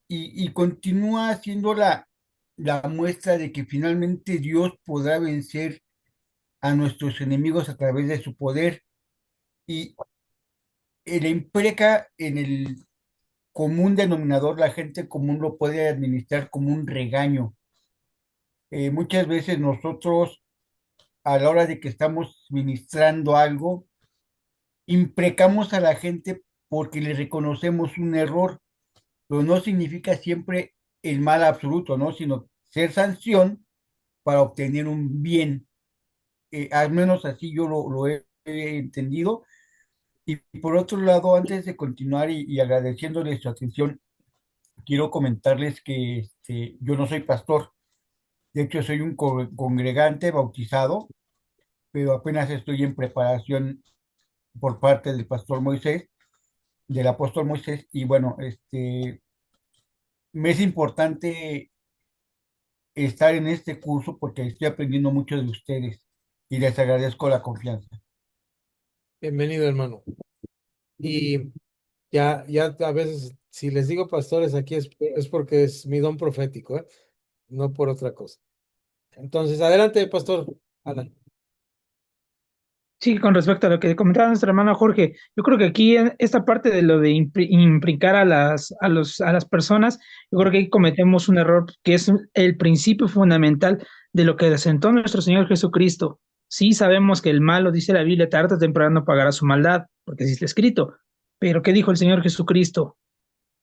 S4: Y continúa haciendo la muestra de que finalmente Dios podrá vencer a nuestros enemigos a través de su poder. Y la impreca en el común denominador, la gente común lo puede administrar como un regaño. Muchas veces nosotros, a la hora de que estamos ministrando algo, imprecamos a la gente porque le reconocemos un error, pero no significa siempre el mal absoluto, ¿no? Sino ser sanción para obtener un bien. Al menos así yo lo he entendido. Y por otro lado, antes de continuar y agradeciéndoles su atención, quiero comentarles que yo no soy pastor. De hecho, soy un congregante bautizado, pero apenas estoy en preparación por parte del pastor Moisés, del apóstol Moisés. Y bueno, me es importante estar en este curso porque estoy aprendiendo mucho de ustedes y les agradezco la confianza.
S1: Bienvenido, hermano. Y ya a veces, si les digo pastores aquí es porque es mi don profético, ¿eh? No por otra cosa. Entonces, adelante, pastor Alan.
S3: Sí, con respecto a lo que comentaba nuestra hermana Jorge, yo creo que aquí en esta parte de lo de implicar a las personas, yo creo que ahí cometemos un error que es el principio fundamental de lo que asentó nuestro Señor Jesucristo. Sí, sabemos que el malo, dice la Biblia, tarde o temprano pagará su maldad, porque así está escrito. Pero ¿qué dijo el Señor Jesucristo?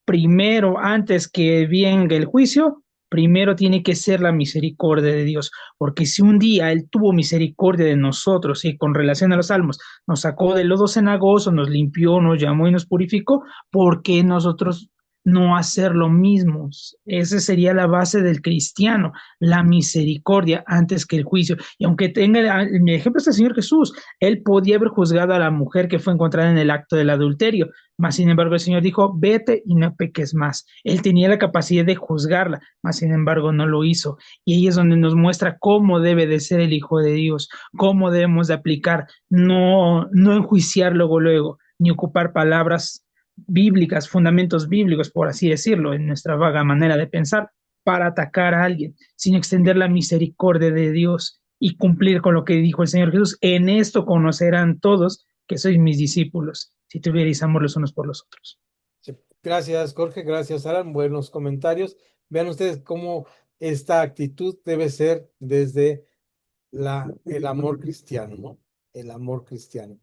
S3: Primero, antes que venga el juicio, primero tiene que ser la misericordia de Dios, porque si un día Él tuvo misericordia de nosotros y con relación a los salmos nos sacó del lodo cenagoso, nos limpió, nos llamó y nos purificó, ¿por qué nosotros no hacer lo mismo? Esa sería la base del cristiano, la misericordia antes que el juicio. Y aunque tenga el ejemplo es el Señor Jesús, Él podía haber juzgado a la mujer que fue encontrada en el acto del adulterio, mas sin embargo el Señor dijo, vete y no peques más. Él tenía la capacidad de juzgarla, mas sin embargo no lo hizo. Y ahí es donde nos muestra cómo debe de ser el Hijo de Dios, cómo debemos de aplicar, no enjuiciar luego, ni ocupar palabras bíblicas, fundamentos bíblicos, por así decirlo, en nuestra vaga manera de pensar, para atacar a alguien, sino extender la misericordia de Dios y cumplir con lo que dijo el Señor Jesús. En esto conocerán todos que sois mis discípulos, si tuvierais amor los unos por los otros.
S1: Sí. Gracias, Jorge. Gracias, Alan. Buenos comentarios. Vean ustedes cómo esta actitud debe ser desde el amor cristiano, ¿no? El amor cristiano.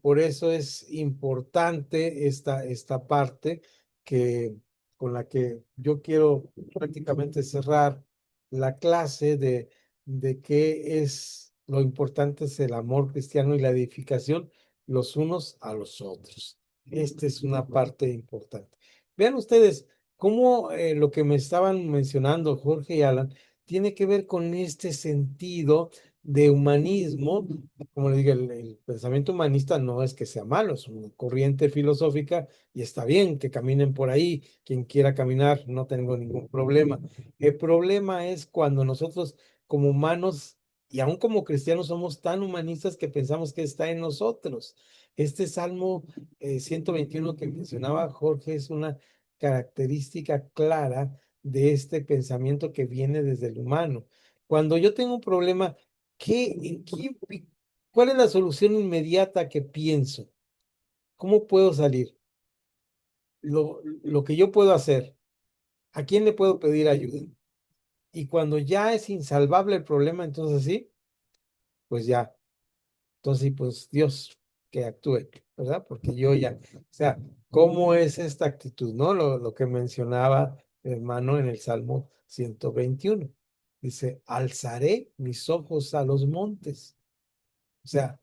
S1: Por eso es importante esta parte que, con la que yo quiero prácticamente cerrar la clase de qué es lo importante es el amor cristiano y la edificación los unos a los otros. Esta es una parte importante. Vean ustedes cómo lo que me estaban mencionando Jorge y Alan tiene que ver con este sentido de humanismo. Como le digo, el pensamiento humanista no es que sea malo, es una corriente filosófica y está bien que caminen por ahí. Quien quiera caminar, no tengo ningún problema. El problema es cuando nosotros como humanos y aún como cristianos somos tan humanistas que pensamos que está en nosotros. Este Salmo 121 que mencionaba Jorge es una característica clara de este pensamiento que viene desde el humano. Cuando yo tengo un problema, ¿cuál es la solución inmediata que pienso? ¿Cómo puedo salir? Lo que yo puedo hacer, ¿a quién le puedo pedir ayuda? Y cuando ya es insalvable el problema, entonces sí, pues ya. Entonces, sí, pues Dios que actúe, ¿verdad? Porque yo ya, o sea, ¿cómo es esta actitud, no? Lo que mencionaba hermano en el Salmo 121. Dice, alzaré mis ojos a los montes. O sea,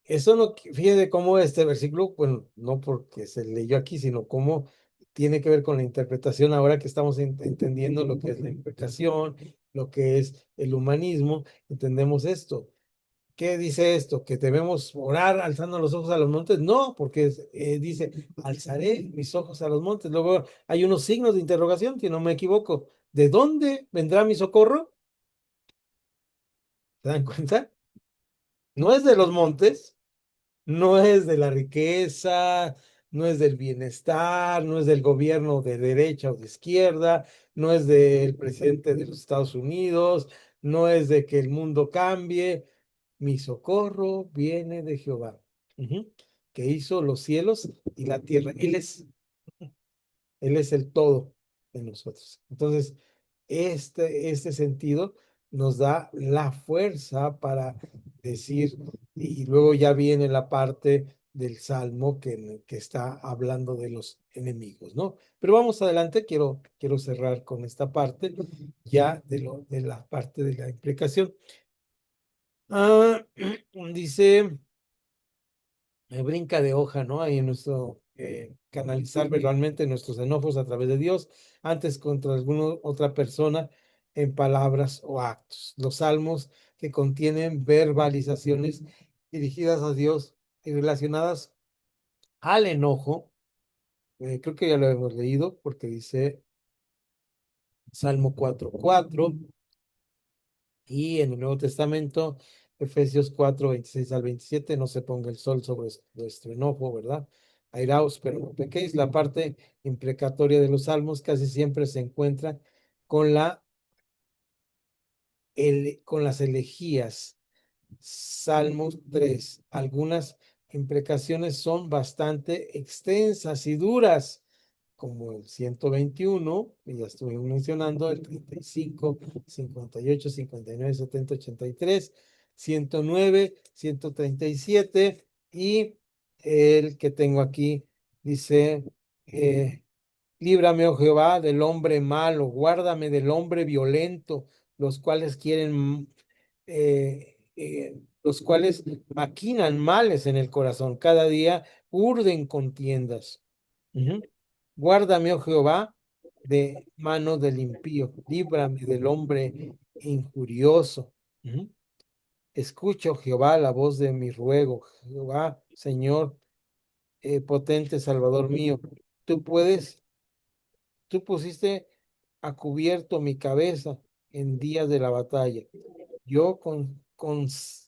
S1: eso no, fíjate cómo este versículo, bueno, no porque se leyó aquí, sino cómo tiene que ver con la interpretación ahora que estamos entendiendo lo que es la implicación, lo que es el humanismo, entendemos esto. ¿Qué dice esto? ¿Que debemos orar alzando los ojos a los montes? No, porque dice, alzaré mis ojos a los montes. Luego hay unos signos de interrogación, si no me equivoco. ¿De dónde vendrá mi socorro? ¿Se dan cuenta? No es de los montes, no es de la riqueza, no es del bienestar, no es del gobierno de derecha o de izquierda, no es del presidente de los Estados Unidos, no es de que el mundo cambie. Mi socorro viene de Jehová, ujú, que hizo los cielos y la tierra. Él es el todo de nosotros. Entonces, este sentido nos da la fuerza para decir, y luego ya viene la parte del Salmo que está hablando de los enemigos, ¿no? Pero vamos adelante, quiero cerrar con esta parte ya de la parte de la implicación. Ah, dice brinca de hoja, ¿no? Ahí en nuestro canalizar verbalmente nuestros enojos a través de Dios, antes contra alguna otra persona en palabras o actos. Los salmos que contienen verbalizaciones dirigidas a Dios y relacionadas al enojo, creo que ya lo hemos leído porque dice Salmo 4:4. Y en el Nuevo Testamento, Efesios 4:26 al 27, no se ponga el sol sobre vuestro enojo, ¿verdad? Airaos, pero no pequéis. La parte imprecatoria de los salmos casi siempre se encuentra con con las elegías. Salmos 3. Algunas imprecaciones son bastante extensas y duras, como el 121, y ya estuve mencionando, el 35, 58, 59, 70, 83, 109, 137, y el que tengo aquí dice, líbrame, oh Jehová, del hombre malo, guárdame del hombre violento, los cuales los cuales maquinan males en el corazón, cada día urden contiendas. Ujú. Guárdame, oh Jehová, de mano del impío, líbrame del hombre injurioso. Ujú. Escucho, Jehová, la voz de mi ruego. Jehová, Señor, potente Salvador mío, tú puedes, tú pusiste a cubierto mi cabeza en días de la batalla. Yo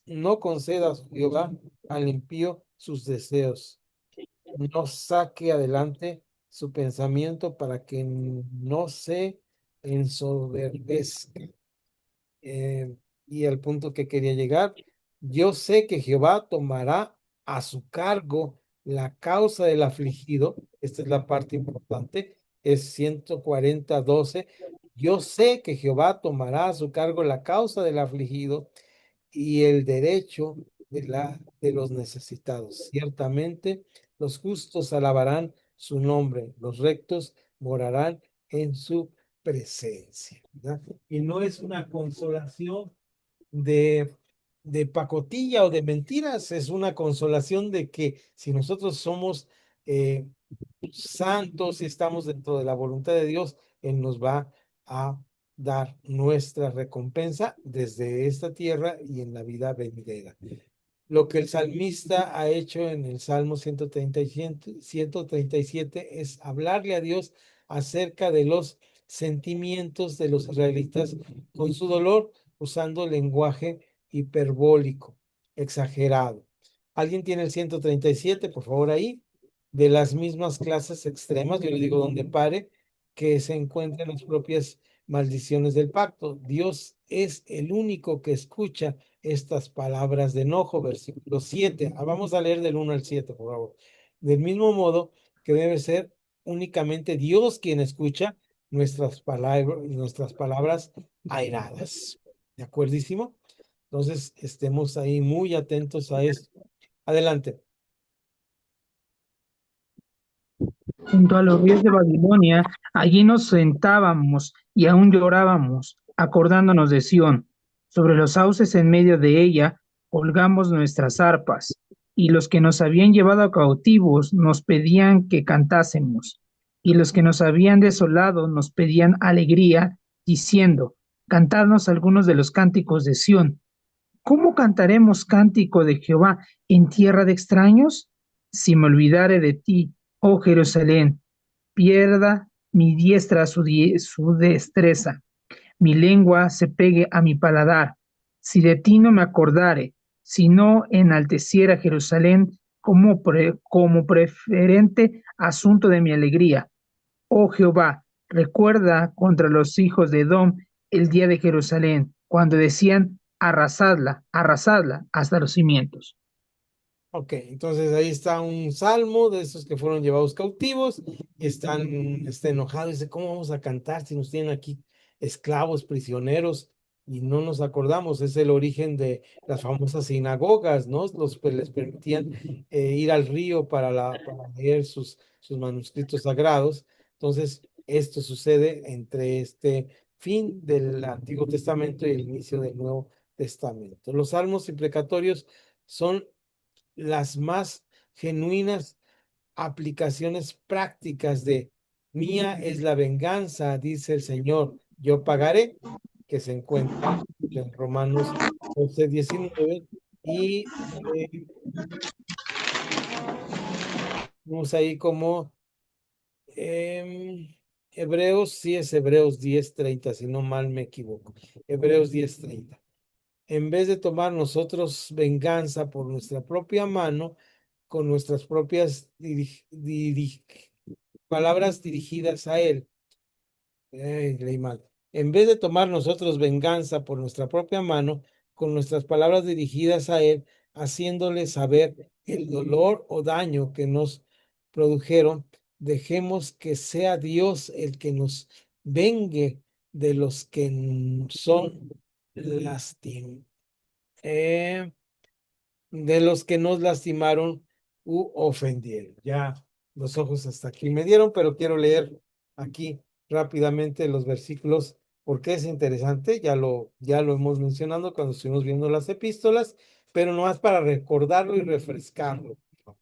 S1: no concedas, Jehová, al impío sus deseos. No saque adelante su pensamiento para que no se ensoberbezca. Eh, y al punto que quería llegar, yo sé que Jehová tomará a su cargo la causa del afligido. Esta es la parte importante, es 140:12. Yo sé que Jehová tomará a su cargo la causa del afligido y el derecho de los necesitados. Ciertamente, los justos alabarán su nombre, los rectos morarán en su presencia, ¿verdad? Y no es una consolación de, de pacotilla o de mentiras, es una consolación de que si nosotros somos eh, santos, si estamos dentro de la voluntad de Dios, Él nos va a dar nuestra recompensa desde esta tierra y en la vida venidera. Lo que el salmista ha hecho en el Salmo 137 es hablarle a Dios acerca de los sentimientos de los israelitas con su dolor, usando lenguaje hiperbólico, exagerado. ¿Alguien tiene el 137? Por favor, ahí. De las mismas clases extremas, yo le digo donde pare, que se encuentran las propias maldiciones del pacto. Dios es el único que escucha estas palabras de enojo, versículo 7. Vamos a leer del 1 al 7, por favor. Del mismo modo que debe ser únicamente Dios quien escucha nuestras palabras airadas. ¿De acuerdísimo? Entonces, estemos ahí muy atentos a esto. Adelante.
S3: Junto a los ríos de Babilonia, allí nos sentábamos y aún llorábamos, acordándonos de Sión. Sobre los sauces en medio de ella colgamos nuestras arpas, y los que nos habían llevado cautivos nos pedían que cantásemos, y los que nos habían desolado nos pedían alegría, diciendo, cantadnos algunos de los cánticos de Sión. ¿Cómo cantaremos cántico de Jehová en tierra de extraños? Si me olvidare de ti, oh Jerusalén, pierda mi diestra su destreza, mi lengua se pegue a mi paladar. Si de ti no me acordare, si no enalteciera Jerusalén como preferente asunto de mi alegría. Oh Jehová, recuerda contra los hijos de Edom el día de Jerusalén, cuando decían, arrasadla, arrasadla hasta los cimientos.
S1: Ok, entonces ahí está un salmo de esos que fueron llevados cautivos y está enojado. Dice, ¿cómo vamos a cantar si nos tienen aquí esclavos, prisioneros y no nos acordamos? Es el origen de las famosas sinagogas, ¿no? Les permitían ir al río para leer sus manuscritos sagrados. Entonces, esto sucede entre este fin del Antiguo Testamento y el inicio del Nuevo Testamento. Los salmos imprecatorios son las más genuinas aplicaciones prácticas de mía es la venganza, dice el Señor, yo pagaré, que se encuentra en Romanos 11:19 y vamos ahí como Hebreos, sí es Hebreos 10:30, si no mal me equivoco, Hebreos 10:30. En vez de tomar nosotros venganza por nuestra propia mano, con nuestras propias palabras dirigidas a Él. Leí mal. En vez de tomar nosotros venganza por nuestra propia mano, con nuestras palabras dirigidas a Él, haciéndole saber el dolor o daño que nos produjeron, dejemos que sea Dios el que nos vengue de los que son lastimados, de los que nos lastimaron u ofendieron. Ya los ojos hasta aquí me dieron, pero quiero leer aquí rápidamente los versículos porque es interesante, ya lo hemos mencionado cuando estuvimos viendo las epístolas, pero no más para recordarlo y refrescarlo, ¿no?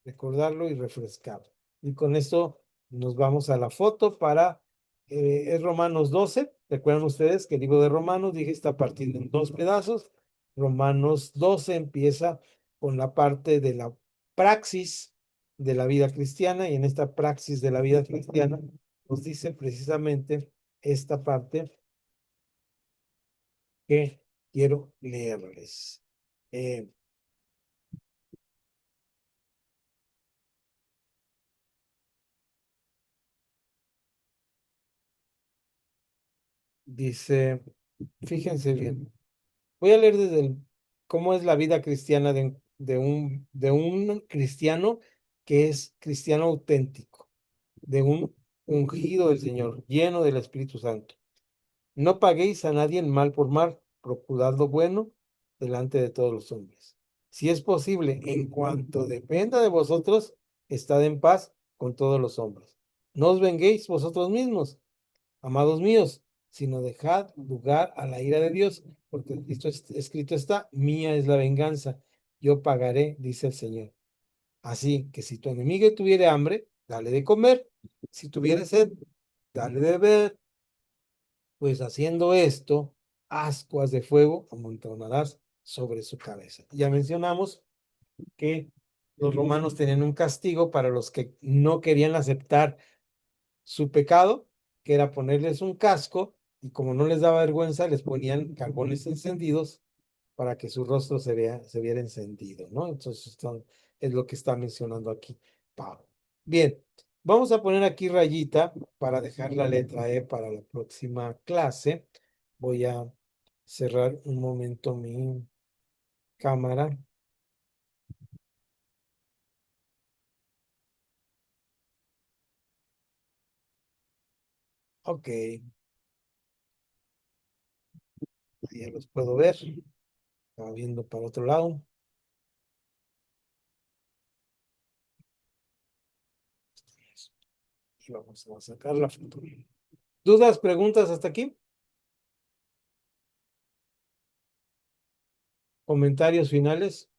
S1: Recordarlo y refrescarlo. Y con esto nos vamos a la foto para, es Romanos 12, recuerdan ustedes que el libro de Romanos, dije, está partido en dos pedazos. Romanos 12 empieza con la parte de la praxis de la vida cristiana y en esta praxis de la vida cristiana nos dice precisamente esta parte que quiero leerles. Eh, Dice, fíjense bien, voy a leer desde cómo es la vida cristiana de un cristiano que es cristiano auténtico, de un ungido del Señor, lleno del Espíritu Santo. No paguéis a nadie mal por mal, procurad lo bueno delante de todos los hombres. Si es posible, en cuanto dependa de vosotros, estad en paz con todos los hombres. No os venguéis vosotros mismos, amados míos, sino dejad lugar a la ira de Dios, porque escrito está, mía es la venganza, yo pagaré, dice el Señor. Así que si tu enemigo tuviere hambre, dale de comer. Si tuviere sed, dale de beber. Pues haciendo esto, ascuas de fuego amontonarás sobre su cabeza. Ya mencionamos que los romanos tenían un castigo para los que no querían aceptar su pecado, que era ponerles un casco, y como no les daba vergüenza, les ponían carbones encendidos para que su rostro se viera encendido, ¿no? Entonces, esto es lo que está mencionando aquí Pablo. Bien, vamos a poner aquí rayita para dejar la letra E para la próxima clase. Voy a cerrar un momento mi cámara. Ok, ya los puedo ver. Estaba viendo para otro lado. Y vamos a sacar la foto. ¿Dudas, preguntas hasta aquí? ¿Comentarios finales?